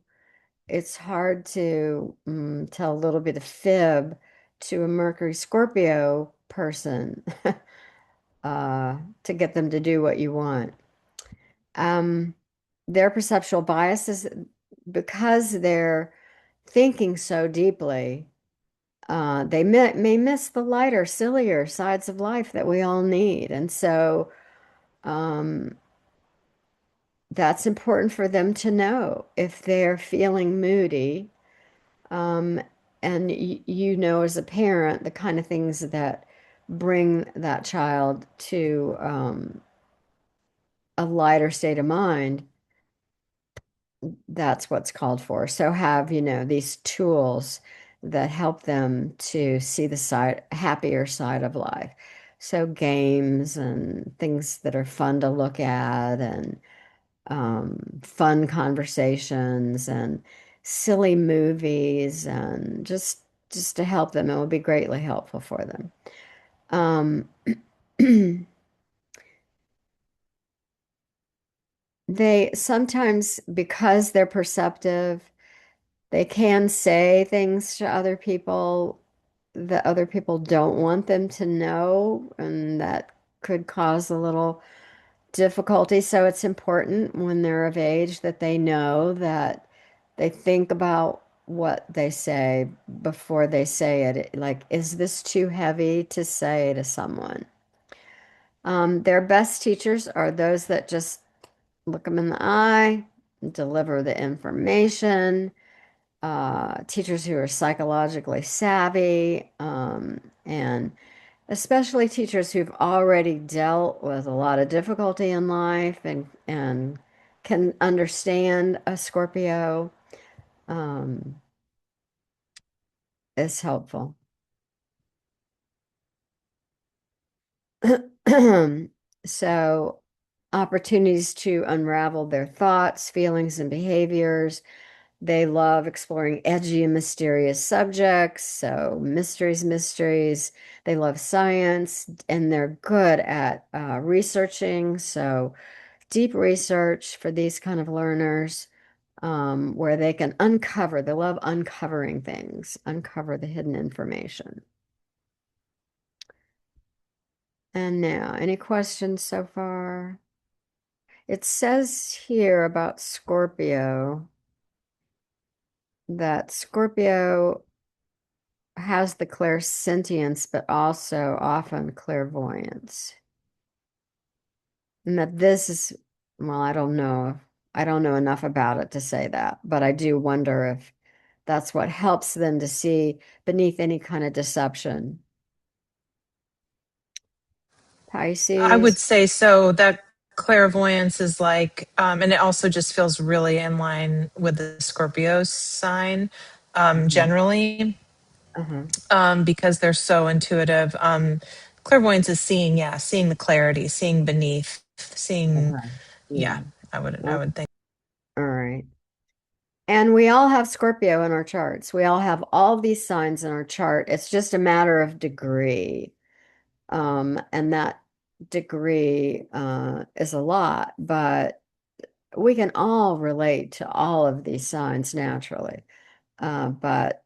tell a little bit of fib to a Mercury Scorpio person to get them to do what you want. Um, their perceptual biases, because they're thinking so deeply, they may miss the lighter, sillier sides of life that we all need. And so um, that's important for them to know if they're feeling moody. Um, and you know, as a parent, the kind of things that bring that child to a lighter state of mind, that's what's called for. So have, these tools that help them to see the happier side of life. So games and things that are fun to look at, and fun conversations and silly movies, and just to help them. It will be greatly helpful for them. Um, they sometimes, because they're perceptive, they can say things to other people that other people don't want them to know, and that could cause a little difficulty. So it's important when they're of age that they know that they think about what they say before they say it. Like, is this too heavy to say to someone? Their best teachers are those that just look them in the eye, deliver the information, teachers who are psychologically savvy, and especially teachers who've already dealt with a lot of difficulty in life and can understand a Scorpio, um, is helpful. So, opportunities to unravel their thoughts, feelings, and behaviors. They love exploring edgy and mysterious subjects. So, mysteries. They love science, and they're good at researching. So, deep research for these kind of learners, where they can they love uncovering things, uncover the hidden information. And now, any questions so far? It says here about Scorpio that Scorpio has the clairsentience, but also often clairvoyance. And that this is, well, I don't know. I don't know enough about it to say that, but I do wonder if that's what helps them to see beneath any kind of deception. I would Pisces. say so. That clairvoyance is like, and it also just feels really in line with the Scorpio sign, Uh-huh. generally, Uh-huh. because they're so intuitive. Clairvoyance is seeing, yeah, seeing the clarity, seeing beneath, seeing, Uh-huh. yeah. Yeah. I Well, would think. all right. And we all have Scorpio in our charts. We all have all these signs in our chart. It's just a matter of degree. And that degree is a lot, but we can all relate to all of these signs naturally. But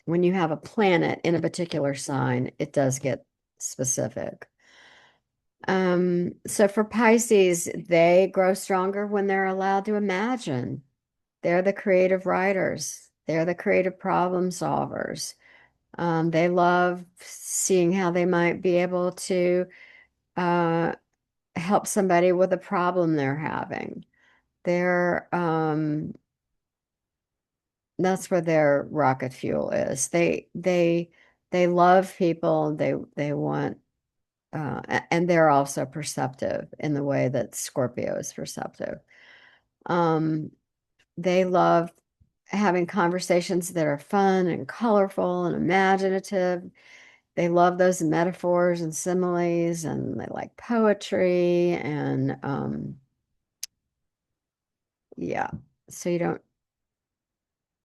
when you have a planet in a particular sign, it does get specific. So for Pisces, they grow stronger when they're allowed to imagine. They're the creative writers. They're the creative problem solvers. They love seeing how they might be able to uh, help somebody with a problem they're having. They're that's where their rocket fuel is. They love people. They want and they're also perceptive in the way that Scorpio is perceptive. Um, they love having conversations that are fun and colorful and imaginative. They love those metaphors and similes, and they like poetry and yeah. So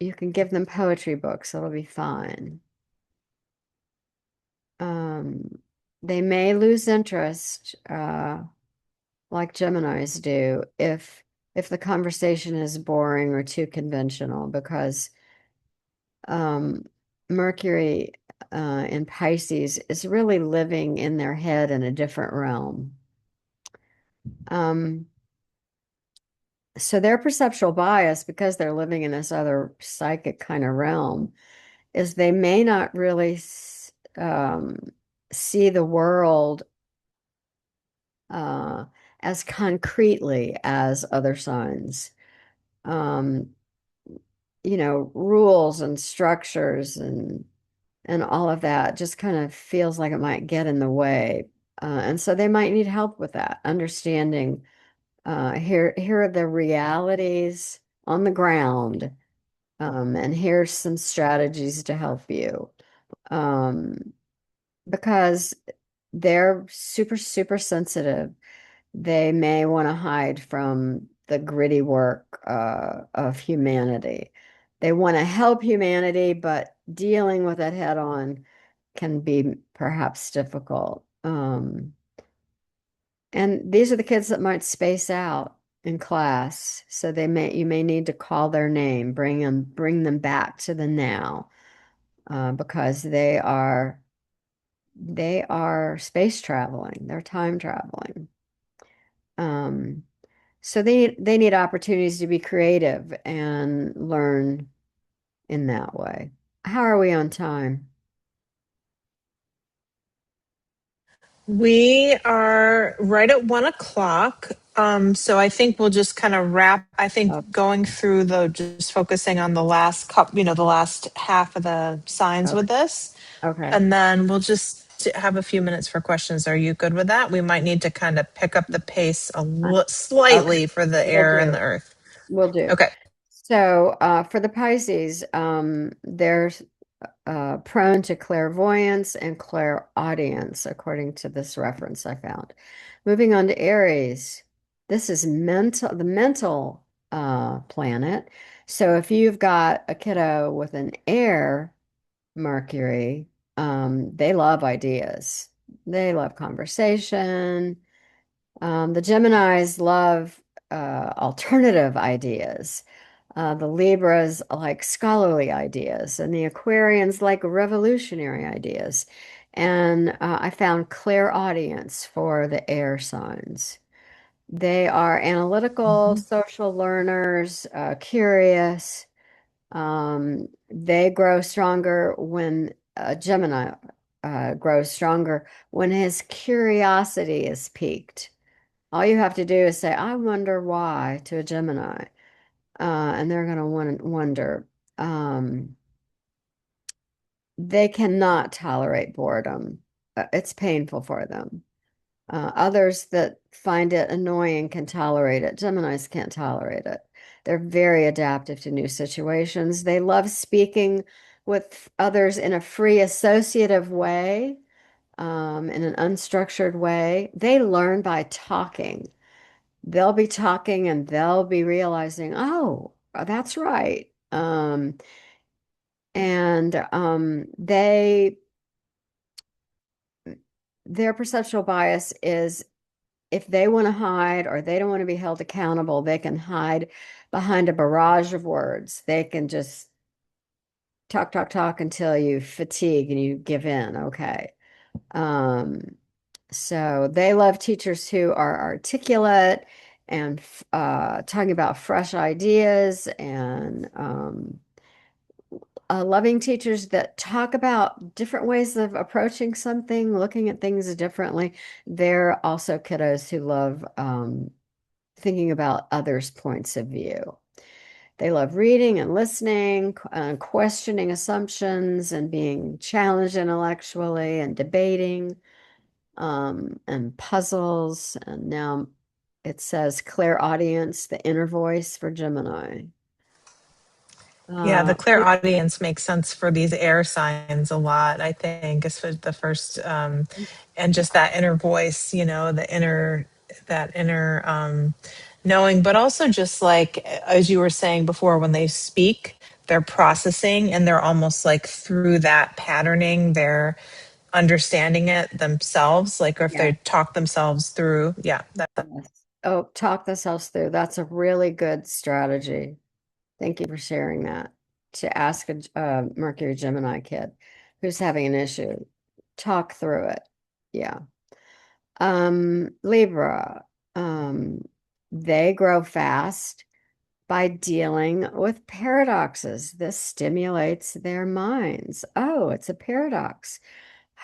you can give them poetry books, it'll be fine. Um, they may lose interest, like Geminis do, if the conversation is boring or too conventional, because um, Mercury in Pisces is really living in their head in a different realm. Um, so their perceptual bias, because they're living in this other psychic kind of realm, is they may not really see the world uh, as concretely as other signs. Um, rules and structures and all of that just kind of feels like it might get in the way. And so they might need help with that, understanding here are the realities on the ground, and here's some strategies to help you. Um, because they're super, super sensitive. They may want to hide from the gritty work of humanity. They want to help humanity, but dealing with it head on can be perhaps difficult. And these are the kids that might space out in class, so you may need to call their name, bring them back to the now, because they are space traveling, they're time traveling. Um, so they need opportunities to be creative and learn in that way. How are we on time? We are right at 1 o'clock. So I think we'll just kind of wrap. I think Oh, going through just focusing on the last couple, the last half of the signs with okay. this, Okay. and then we'll just have a few minutes for questions. Are you good with that? We might need to kind of pick up the pace Uh, Okay. slightly for the We'll air and do. the earth. We'll do. Okay. So for the Pisces, there's prone to clairvoyance and clairaudience, according to this reference I found. Moving on to Aries, this is the mental planet. So if you've got a kiddo with an air Mercury, they love ideas. They love conversation. The Geminis love alternative ideas. The Libras like scholarly ideas, and the Aquarians like revolutionary ideas. And I found clairaudience for the air signs. They are analytical, Mhm. social learners, curious. They grow stronger when Gemini grows stronger when his curiosity is piqued. All you have to do is say, I wonder why to a Gemini, and they're going to wonder. Um, they cannot tolerate boredom. It's painful for them. Others that find it annoying can tolerate it. Geminis can't tolerate it. They're very adaptive to new situations. They love speaking with others in a free associative way, in an unstructured way. They learn by talking. They'll be talking and they'll be realizing, oh, that's right. And their perceptual bias is if they want to hide or they don't want to be held accountable, they can hide behind a barrage of words. They can just talk, talk, talk until you fatigue and you give in. Okay. Um, so they love teachers who are articulate and talking about fresh ideas and loving teachers that talk about different ways of approaching something, looking at things differently. They're also kiddos who love thinking about others' points of view. They love reading and listening, questioning assumptions, and being challenged intellectually and debating. and puzzles. And now it says clairaudience, the inner voice for Gemini. Yeah, the Uh, clear audience makes sense for these air signs a lot, I think, is for the first, and just that inner voice, that inner knowing, but also just like, as you were saying before, when they speak, they're processing and they're almost like through that patterning, they're understanding it themselves, like, or if yeah. they talk themselves through. Yeah, Yes. Oh, talk themselves through. That's a really good strategy. Thank you for sharing that. To ask a Mercury Gemini kid who's having an issue, talk through it. Yeah. Libra, um, they grow fast by dealing with paradoxes. This stimulates their minds. Oh, it's a paradox.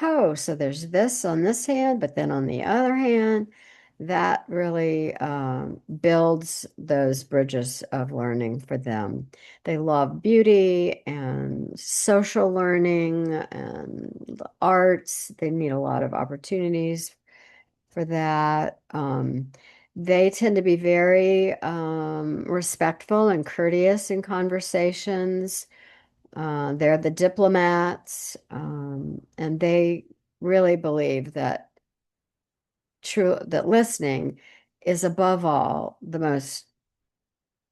Oh, so there's this on this hand, but then on the other hand, that really builds those bridges of learning for them. They love beauty and social learning and the arts. They need a lot of opportunities for that. They tend to be very respectful and courteous in conversations. They're the diplomats, and they really believe that listening is above all the most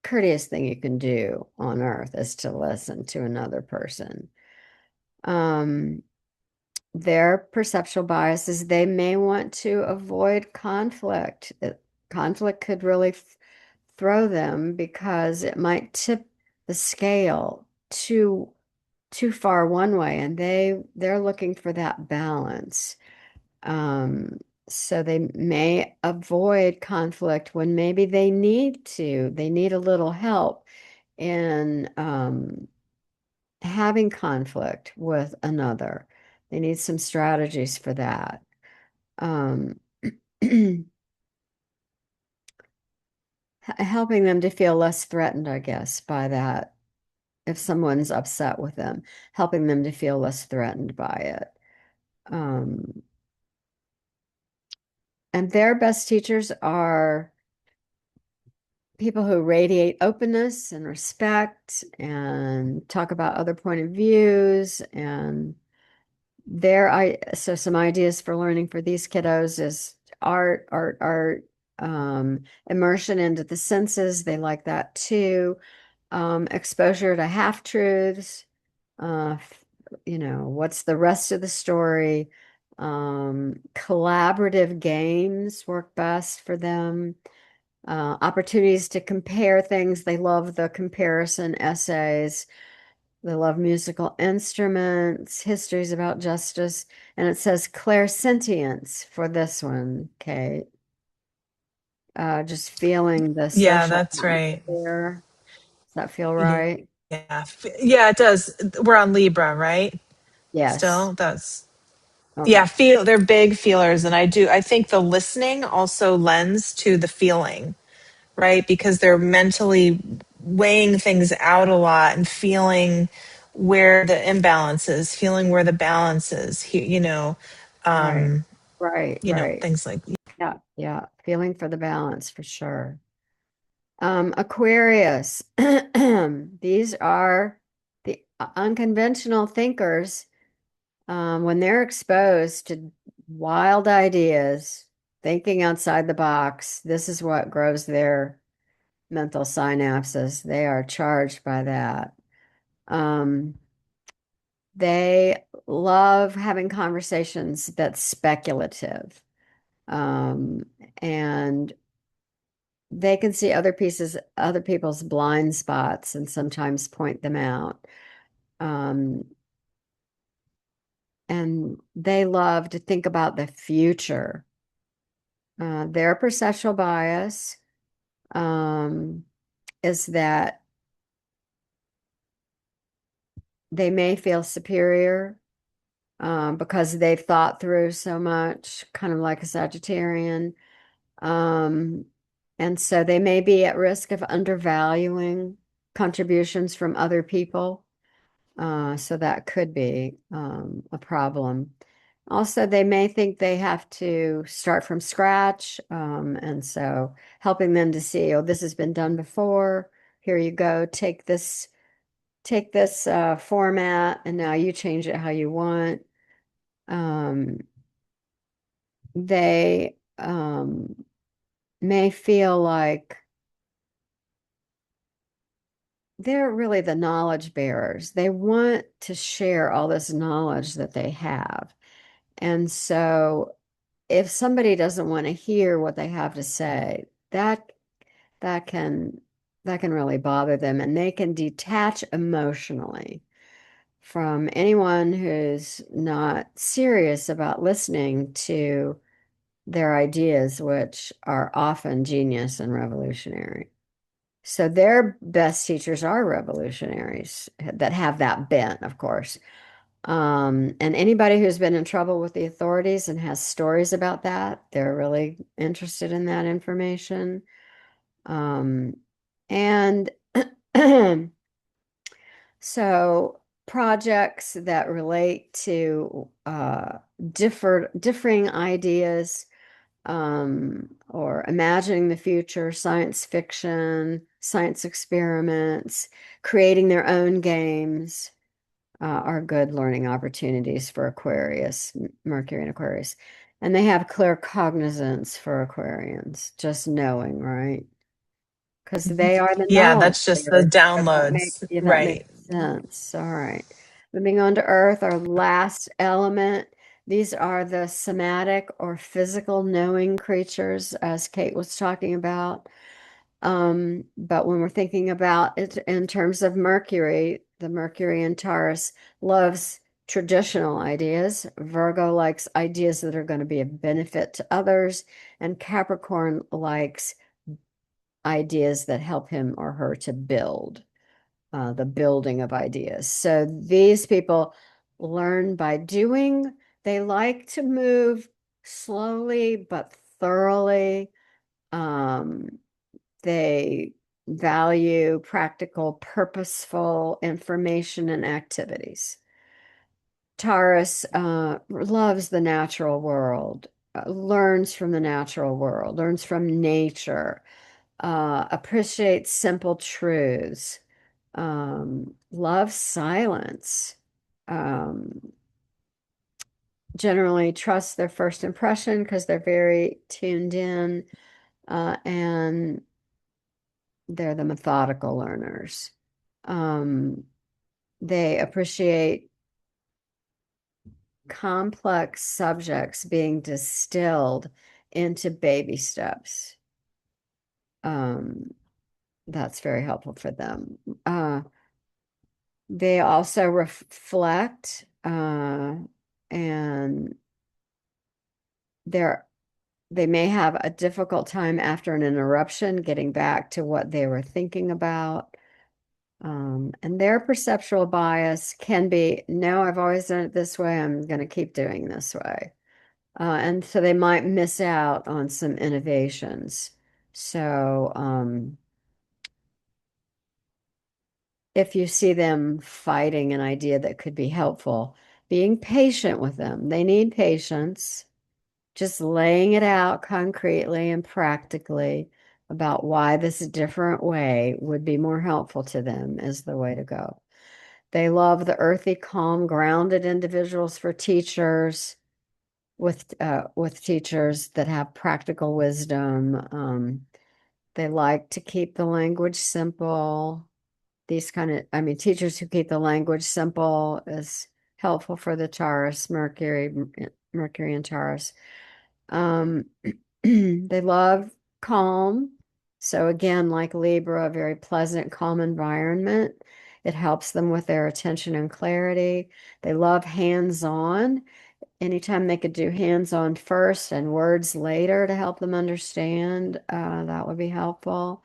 courteous thing you can do on earth is to listen to another person. Um, their perceptual biases, they may want to avoid conflict. Conflict could really throw them because it might tip the scale too far one way, and they're looking for that balance. Um, so they may avoid conflict when maybe they need to. They need a little help in having conflict with another. They need some strategies for that. Um, helping them to feel less threatened, I guess, by that. If someone's upset with them, helping them to feel less threatened by it. Um, and their best teachers are people who radiate openness and respect and talk about other point of views. And so some ideas for learning for these kiddos is art, immersion into the senses. They like that too. Exposure to half truths. Uh, what's the rest of the story? Collaborative games work best for them. Opportunities to compare things. They love the comparison essays. They love musical instruments, histories about justice, and it says clairsentience for this one, Kate. Just feeling the yeah, social that's right. atmosphere. Does that feel Yeah, right? yeah, it does. We're on Libra, right? Yes. Still, that's Okay. yeah. They're big feelers, and I think the listening also lends to the feeling, right? Because they're mentally weighing things out a lot and feeling where the imbalance is, feeling where the balance is. Right. Um, Right. things like Yeah. Yeah. Feeling for the balance for sure. Aquarius. These are the unconventional thinkers. When they're exposed to wild ideas, thinking outside the box, this is what grows their mental synapses. They are charged by that. Um, they love having conversations that's speculative. Um, and they can see other people's blind spots and sometimes point them out. Um, and they love to think about the future. Their perceptual bias um, is that they may feel superior because they've thought through so much, kind of like a Sagittarian. Um, and so they may be at risk of undervaluing contributions from other people. So that could be a problem. Also, they may think they have to start from scratch. And so helping them to see, oh, this has been done before. Here you go. Take this format, and now you change it how you want. Um, they may feel like they're really the knowledge bearers. They want to share all this knowledge that they have. And so if somebody doesn't want to hear what they have to say, that can that can really bother them, and they can detach emotionally from anyone who's not serious about listening to their ideas, which are often genius and revolutionary. So their best teachers are revolutionaries that have that bent, of course. And anybody who's been in trouble with the authorities and has stories about that, they're really interested in that information. Um, and so projects that relate to differing ideas, or imagining the future, science fiction, science experiments, creating their own games, are good learning opportunities for Aquarius, Mercury and Aquarius. And they have clear cognizance for Aquarians, just knowing, right? Because Mhm. they are the Yeah, knowledge that's just the bearers. So downloads. that makes Right. sense. All right. Moving on to Earth, our last element. These are the somatic or physical knowing creatures, as Kate was talking about. But when we're thinking about it in terms of Mercury, the Mercury in Taurus loves traditional ideas. Virgo likes ideas that are going to be of benefit to others, and Capricorn likes ideas that help him or her to build, the building of ideas. So these people learn by doing. They like to move slowly but thoroughly. Um, they value practical, purposeful information and activities. Taurus loves the natural world, learns from the natural world, learns from nature, appreciates simple truths, loves silence, um, generally trusts their first impression because they're very tuned in, and they're the methodical learners. Um, they appreciate complex subjects being distilled into baby steps. Um, that's very helpful for them. They also reflect, and they're they may have a difficult time after an interruption getting back to what they were thinking about. And their perceptual bias can be, no, I've always done it this way. I'm going to keep doing this way. And so they might miss out on some innovations. So, if you see them fighting an idea that could be helpful, being patient with them, they need patience, just laying it out concretely and practically about why this different way would be more helpful to them is the way to go. They love the earthy, calm, grounded individuals for teachers with teachers that have practical wisdom. They like to keep the language simple. These kind of, I mean, teachers who keep the language simple is helpful for the Taurus, Mercury and Taurus. Um, they love calm. So again, like Libra, a very pleasant, calm environment. It helps them with their attention and clarity. They love hands-on. Anytime they could do hands-on first and words later to help them understand, that would be helpful.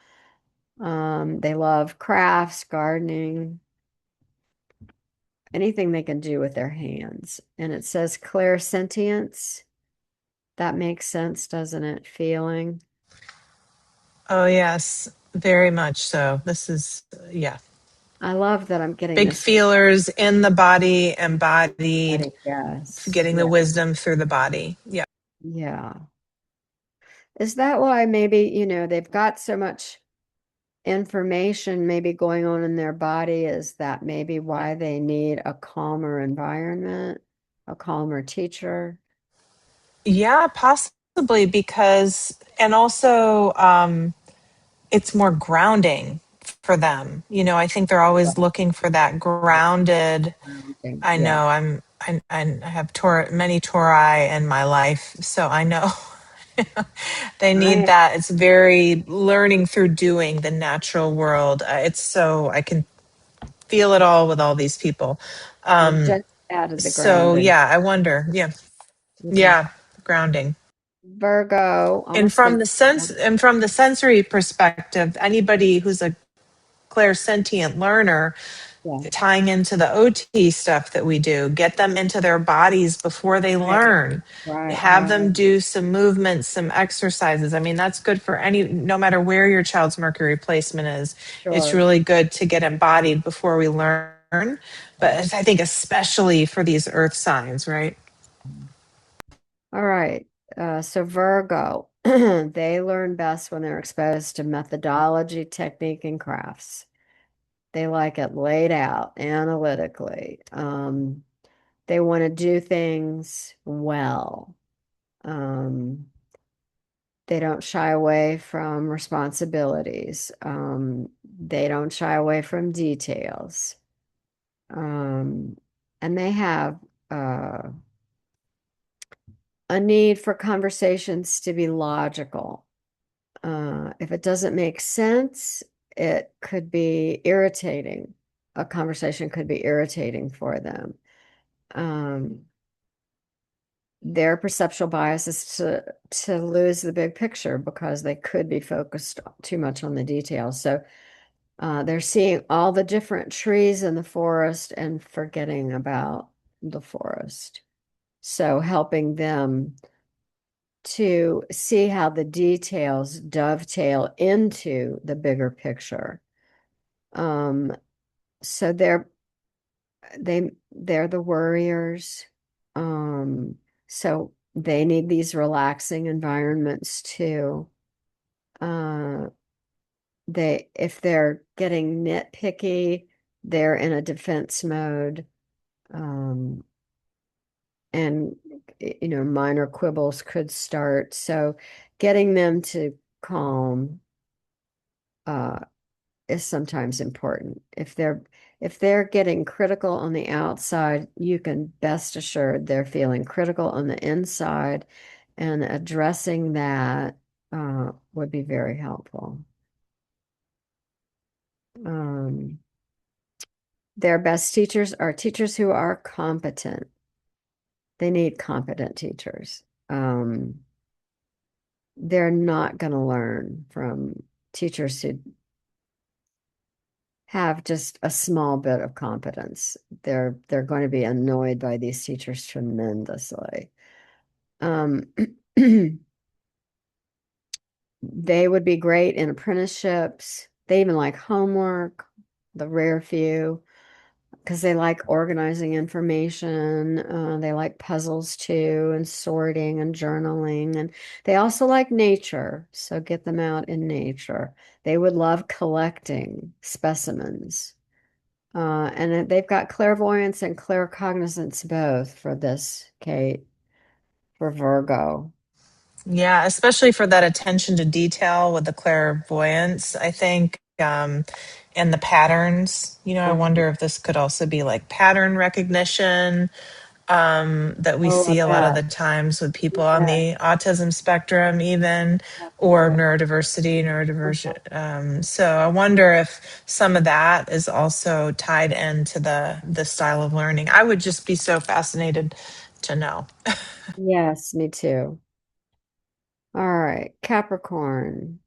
They love crafts, gardening, anything they can do with their hands. And it says clairsentience. That makes sense, doesn't it? Feeling. Oh, yes, very much so. This is, yeah. I love that I'm getting Big this. feelers in the body, embodied, Yes, getting the yeah, wisdom through the body. Yeah. yeah. Is that why maybe, they've got so much information maybe going on in their body? Is that maybe why they need a calmer environment, a calmer teacher? Yeah, possibly because, and also, it's more grounding for them. I think they're always looking for that grounded. Grounding. I Yeah, know I have many Tauri in my life, so I know they need I that. It's very learning through doing the natural world. It's so I can feel it all with all these people. I Um, just added the so grounding. yeah, I wonder. Yeah, Okay. yeah, grounding. Virgo, And almost from think. the sensory perspective, anybody who's a clairsentient learner, Yeah. tying into the OT stuff that we do, get them into their bodies before they Right, learn. Have them right. do some movements, some exercises. I mean, that's good for no matter where your child's Mercury placement is. It's Sure. really good to get embodied before we learn. But I think especially for these earth signs, right? All right. So Virgo, they learn best when they're exposed to methodology, technique, and crafts. They like it laid out analytically. They want to do things well. Um, they don't shy away from responsibilities. They don't shy away from details. Um, and they have a need for conversations to be logical. If it doesn't make sense, it could be irritating. A conversation could be irritating for them. Um, their perceptual bias is to lose the big picture because they could be focused too much on the details. So they're seeing all the different trees in the forest and forgetting about the forest. So helping them to see how the details dovetail into the bigger picture. Um, so they're the worriers. Um, so they need these relaxing environments too. Uh, if they're getting nitpicky, they're in a defense mode. Um, and minor quibbles could start. So getting them to calm uh, is sometimes important. If they're getting critical on the outside, you can best assured they're feeling critical on the inside, and addressing that would be very helpful. Um, their best teachers are teachers who are competent. They need competent teachers. They're not going to learn from teachers who have just a small bit of competence. They're going to be annoyed by these teachers tremendously. Um, they would be great in apprenticeships. They even like homework, the rare few, because they like organizing information. They like puzzles too, and sorting and journaling. And they also like nature. So get them out in nature. They would love collecting specimens. And they've got clairvoyance and claircognizance both for this, Kate, for Virgo. Yeah, especially for that attention to detail with the clairvoyance, I think, and the patterns. I Mhm. wonder if this could also be like pattern recognition, that we Oh, I see a lot of bet. the times with people on Yeah, the autism spectrum, even, or definitely. neurodiversion. So I wonder if some of that is also tied into the style of learning. I would just be so fascinated to know. Yes, me too. All right, Capricorn.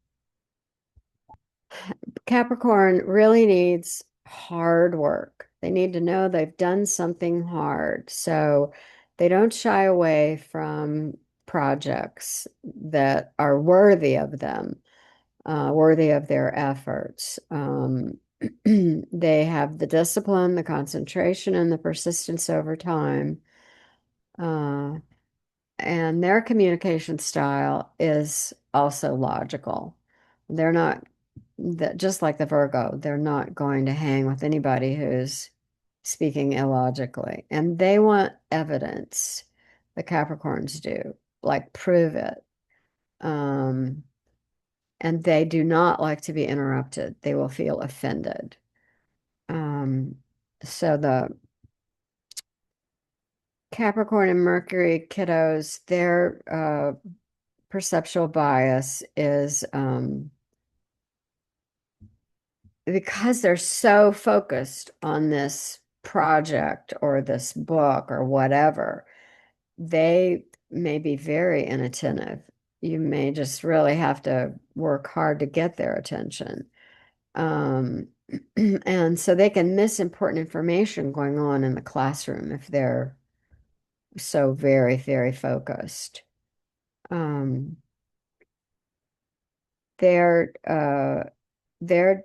Capricorn really needs hard work. They need to know they've done something hard. So they don't shy away from projects that are worthy of them, worthy of their efforts. They have the discipline, the concentration, and the persistence over time. Uh, and their communication style is also logical. They're not that just like the Virgo, they're not going to hang with anybody who's speaking illogically. And they want evidence. The Capricorns do, like prove it. Um, and they do not like to be interrupted. They will feel offended. Um, so the Capricorn and Mercury kiddos, their perceptual bias is because they're so focused on this project or this book or whatever, they may be very inattentive. You may just really have to work hard to get their attention. Um, and so they can miss important information going on in the classroom if they're so very, very focused. Um, their their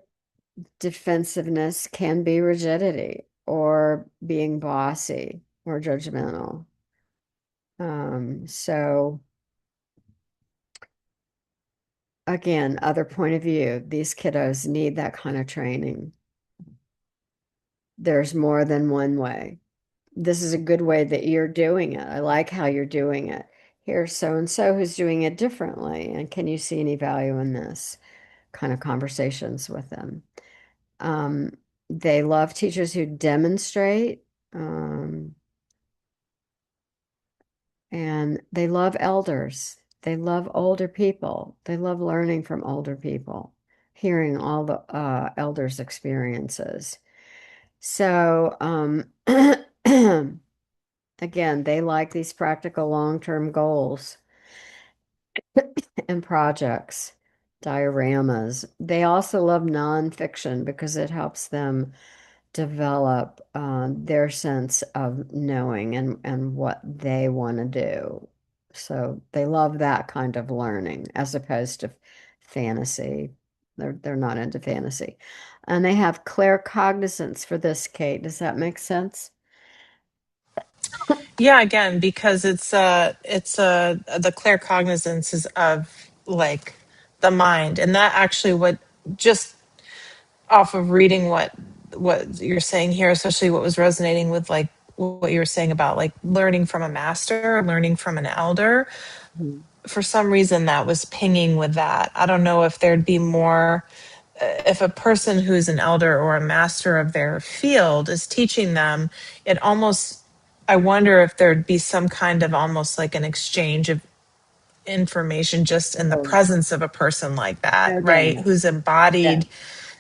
defensiveness can be rigidity or being bossy or judgmental. So again, other point of view, these kiddos need that kind of training. There's more than one way. This is a good way that you're doing it. I like how you're doing it. Here's so and so who's doing it differently. And can you see any value in this? Kind of conversations with them. Um, they love teachers who demonstrate, and they love elders. They love older people. They love learning from older people, hearing all the elders' experiences. So, again, they like these practical long-term goals and projects, dioramas. They also love nonfiction because it helps them develop their sense of knowing and what they want to do. So they love that kind of learning as opposed to fantasy. They're not into fantasy. And they have claircognizance for this, Kate. Does that make sense? Yeah, again, because it's the claircognizance is of like the mind, and that actually what just off of reading what you're saying here, especially what was resonating with like what you were saying about like learning from a master, learning from an elder. Mhm. For some reason, that was pinging with that. I don't know if there'd be more if a person who's an elder or a master of their field is teaching them, it almost, I wonder if there'd be some kind of almost like an exchange of information just in the Oh, presence of a person like that, no right? doubt. Who's Yeah. embodied Yeah.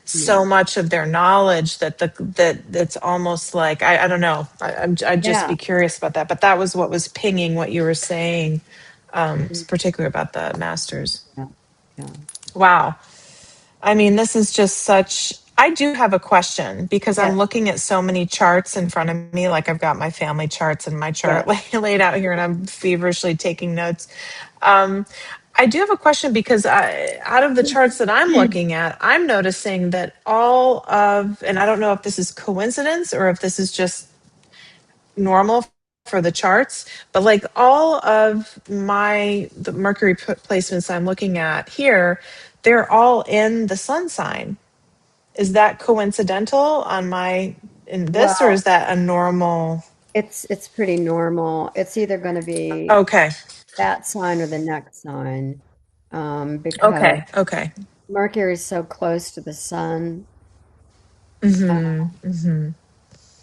so much of their knowledge that that it's almost like I don't know. I'd just Yeah. be curious about that. But that was what was pinging what you were saying, particularly about the masters. Yeah. Yeah. Wow. I mean, this is just such. I do have a question because I'm Yeah. looking at so many charts in front of me. Like I've got my family charts and my Yeah. chart laid out here, and I'm feverishly taking notes. Um, I do have a question because out of the charts that I'm looking at, I'm noticing that all of, and I don't know if this is coincidence or if this is just normal for the charts, but like all of the Mercury placements I'm looking at here, they're all in the sun sign. Is that coincidental on my in this, or is Well, that a normal? it's pretty normal. It's either going to be Okay, that sign or the next sign, because okay, okay, Mercury is so close to the sun. Uh,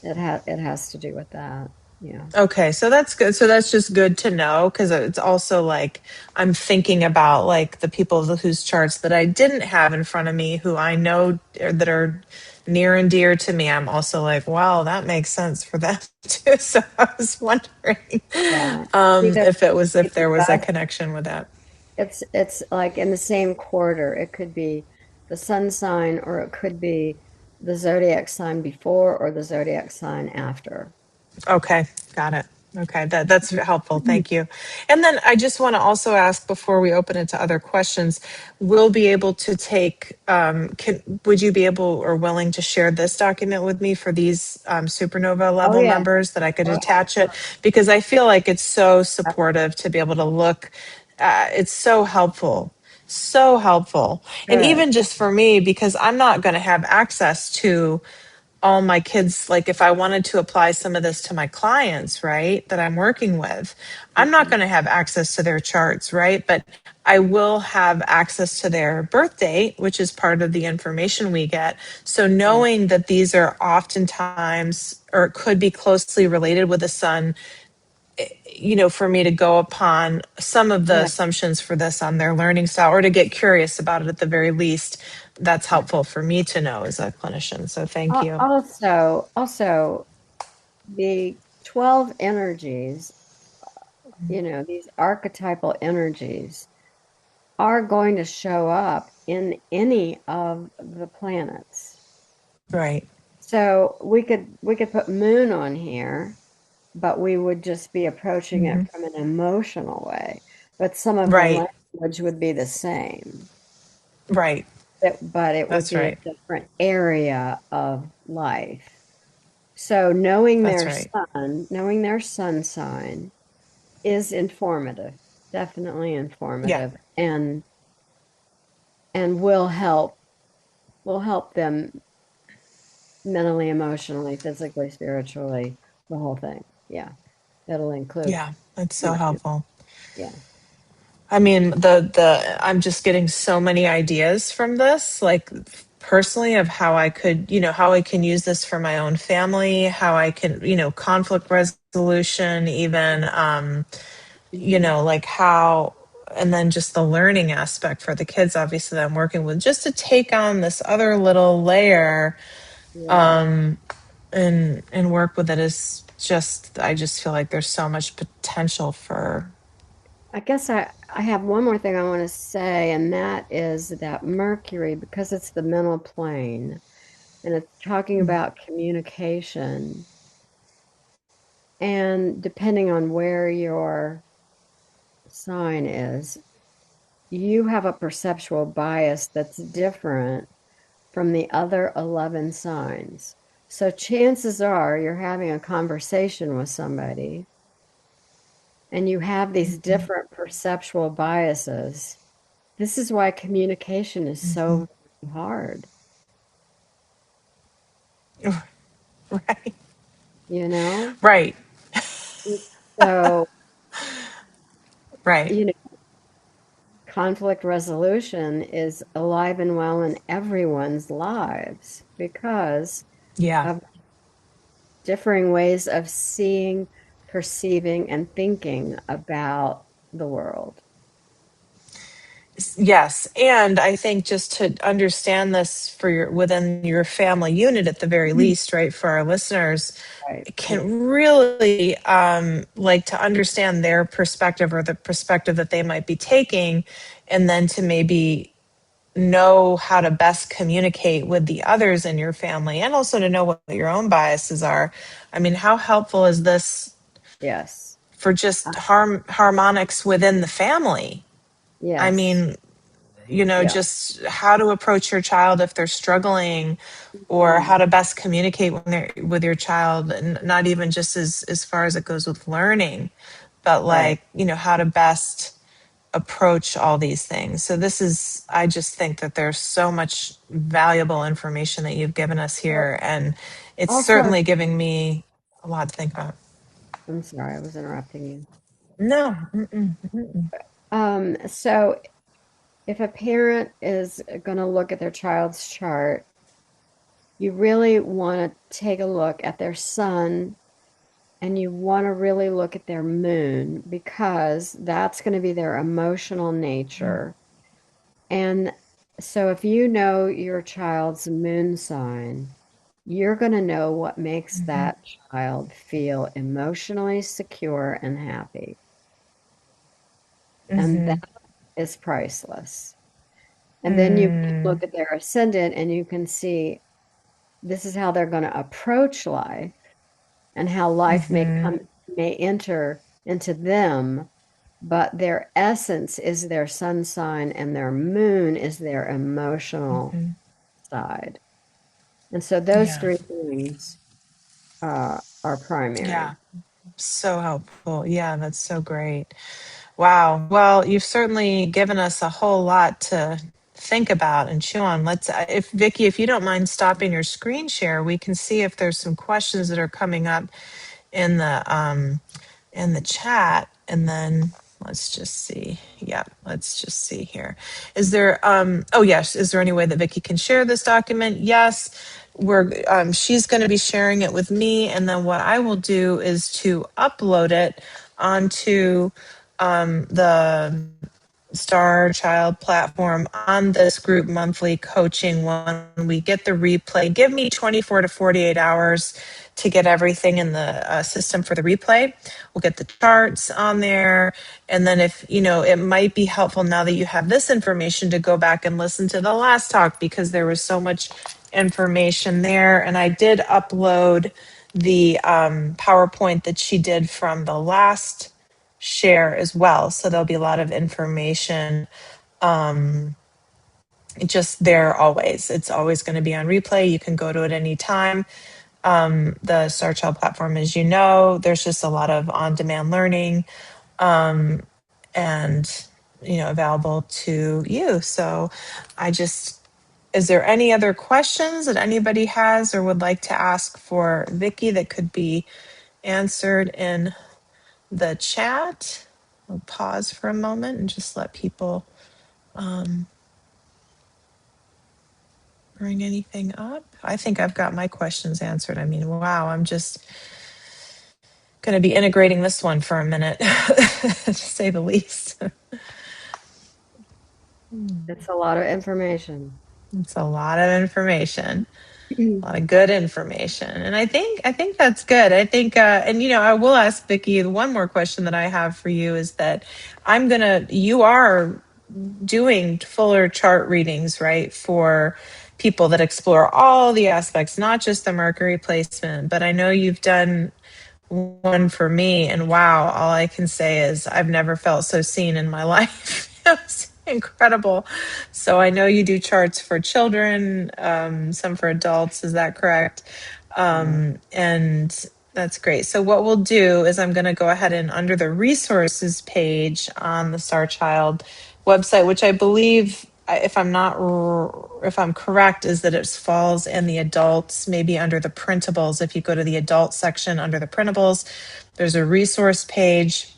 it has to do with that. Yeah. okay. So that's good. So that's just good to know because it's also like I'm thinking about like the people whose charts that I didn't have in front of me, who I know that are near and dear to me. I'm also like, wow, that makes sense for them too. So I was wondering Yeah. Either if there was a that, connection with that. it's like in the same quarter. It could be the sun sign or it could be the zodiac sign before or the zodiac sign after. Okay, got it. Okay, that's helpful. Thank you. And then I just want to also ask before we open it to other questions, we'll be able to take, would you be able or willing to share this document with me for these supernova Oh, level yeah. numbers that I could Oh, attach it? Because I feel like it's so supportive to be able to look, it's so helpful. So helpful. And good. even just for me, because I'm not going to have access to all my kids, like if I wanted to apply some of this to my clients, right, that I'm working with, I'm not Mhm. going to have access to their charts, right? But I will have access to their birth date, which is part of the information we get. So Right. knowing that these are oftentimes or could be closely related with the sun, for me to go upon some of the Yeah. assumptions for this on their learning style or to get curious about it at the very least, that's Right. helpful for me to know as a clinician. So thank you. Also, the 12 energies, these archetypal energies are going to show up in any of the planets. Right. So we could put moon on here, but we would just be approaching Hmm. it from an emotional way. But some of the Right. language would be the same. Right. But it would That's be a right. different area of life. So knowing That's their right. sun, knowing their sun sign is informative, definitely Yeah. informative, and will help them mentally, emotionally, physically, spiritually, the whole thing. Yeah, it'll include Yeah. That's so Mercury. helpful. Yeah. I mean, the I'm just getting so many ideas from this, like personally of how I could, how I can use this for my own family, how I can, conflict resolution, even Hmm. like how, and then just the learning aspect for the kids obviously that I'm working with, just to take on this other little layer Yeah. um and work with it is just, I just feel like there's so much potential for. I guess I have one more thing I want to say, and that is that Mercury, because it's the mental plane and it's talking about communication, and depending on where your sign is, you have a perceptual bias that's different from the other 11 signs. So chances are you're having a conversation with somebody and you have these Mhm. different perceptual biases. This is why communication is Mhm. so hard, Right. you know? Right. So, Right. you know, conflict resolution is alive and well in everyone's lives because Yeah. of differing ways of seeing, perceiving, and thinking about the world. Yes. And I think just to understand this for your within your family unit at the very Mhm. least, right, for our listeners, Right. it Yeah. can really like to understand their perspective or the perspective that they might be taking, and then to maybe know how to best communicate with the others in your family and also to know what your own biases are. I mean, how helpful is this Yes. for Uh, just harmonics within the family? I yes. mean, Yeah. just how to approach your child if they're struggling, or Mhm. how to best communicate when they're with your child, and not even just as far as it goes with learning, but Right. like, how to best approach all these things. So this is, I just think that there's so much valuable information that you've given us Well, here, and it's also, certainly giving me a lot to think about. I'm sorry, I was interrupting you. No. Mm-mm, mm-mm. So if a parent is going to look at their child's chart, you really want to take a look at their sun and you want to really look at their moon because that's going to be their emotional nature. And so if you know your child's moon sign, you're going to know what makes Mhm. that child feel emotionally secure and happy. And that Mhm. is priceless. And then you can Mm. look at their ascendant and you can see this is how they're going to approach life and how life may Mhm. come may enter into them, but their essence is their sun sign and their moon is their emotional Mhm. side. And so those Yeah. three things are primary. Yeah. So helpful. Yeah, that's so great. Wow. Well, you've certainly given us a whole lot to think about and chew on. Let's, if Vicki, if you don't mind stopping your screen share, we can see if there's some questions that are coming up in the chat, and then let's just see. Yeah, let's just see here. Is there? Oh yes. Is there any way that Vicki can share this document? Yes. She's going to be sharing it with me, and then what I will do is to upload it onto the Star Child platform on this group monthly coaching when we get the replay. Give me 24 to 48 hours to get everything in the system for the replay. We'll get the charts on there. And then if, it might be helpful now that you have this information to go back and listen to the last talk because there was so much information there. And I did upload the PowerPoint that she did from the last share as well. So there'll be a lot of information just there always. It's always going to be on replay. You can go to it anytime. The Star Child platform, as you know, there's just a lot of on-demand learning and, available to you. So is there any other questions that anybody has or would like to ask for Vicki that could be answered in the chat? We'll pause for a moment and just let people bring anything up. I think I've got my questions answered. I mean, wow, I'm just going to be integrating this one for a minute, to say the least. It's a lot of information. It's a lot of information. A lot of good information, and I think that's good. I think, and I will ask Vicki one more question that I have for you is that you are doing fuller chart readings, right, for people that explore all the aspects, not just the Mercury placement, but I know you've done one for me, and wow, all I can say is I've never felt so seen in my life. It was incredible. So I know you do charts for children, some for adults. Is that correct? And that's great. So what we'll do is I'm going to go ahead and under the resources page on the Star Child website, which I believe, if I'm correct, is that it falls in the adults, maybe under the printables. If you go to the adult section under the printables, there's a resource page.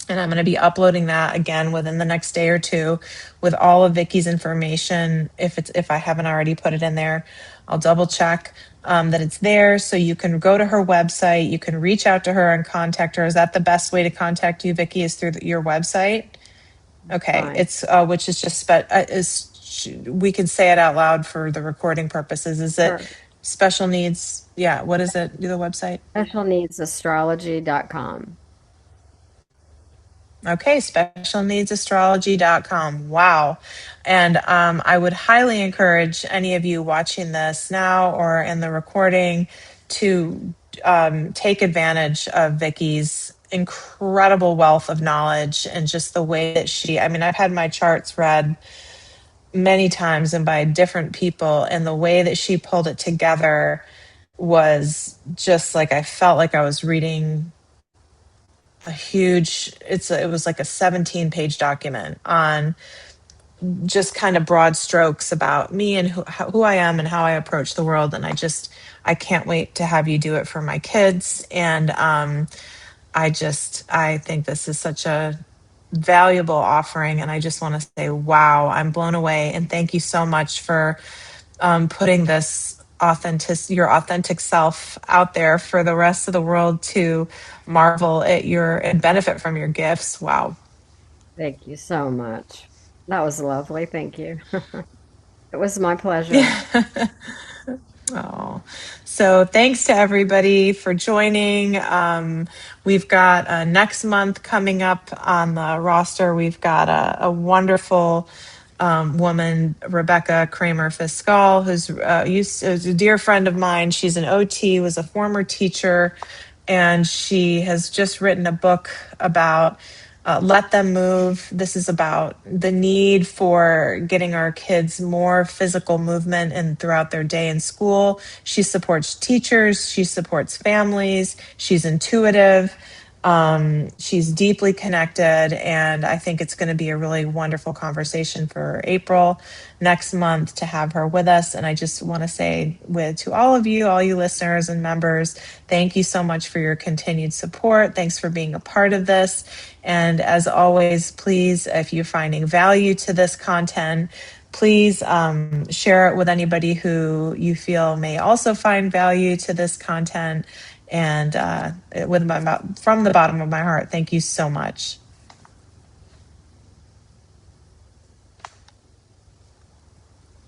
And I'm going to be uploading that again within the next day or two with all of Vicki's information. If I haven't already put it in there, I'll double check that it's there. So you can go to her website. You can reach out to her and contact her. Is that the best way to contact you, Vicki? Is through your website? Okay, Fine. it's which is just we can say it out loud for the recording purposes. Is it Sure. special needs? Yeah, what is it? Do the website? Specialneedsastrology.com. Okay, specialneedsastrology.com. Wow. And I would highly encourage any of you watching this now or in the recording to take advantage of Vicki's incredible wealth of knowledge and just the way that I've had my charts read many times and by different people, and the way that she pulled it together was just like I felt like I was reading it was like a 17-page document on just kind of broad strokes about me and who I am and how I approach the world. And I can't wait to have you do it for my kids. And I think this is such a valuable offering. And I just want to say, wow, I'm blown away. And thank you so much for putting your authentic self out there for the rest of the world to marvel at and benefit from your gifts. Wow. Thank you so much. That was lovely. Thank you. It was my pleasure. Oh, so thanks to everybody for joining. We've got next month coming up on the roster. We've got a wonderful woman, Rebecca Kramer Fiscal, who's is a dear friend of mine. She's an OT, was a former teacher and she has just written a book about Let Them Move. This is about the need for getting our kids more physical movement and throughout their day in school. She supports teachers, she supports families, she's intuitive. She's deeply connected, and I think it's going to be a really wonderful conversation for April next month to have her with us. And I just want to say to all of you, all you listeners and members, thank you so much for your continued support. Thanks for being a part of this. And as always, please, if you're finding value to this content, please share it with anybody who you feel may also find value to this content. And from the bottom of my heart, thank you so much.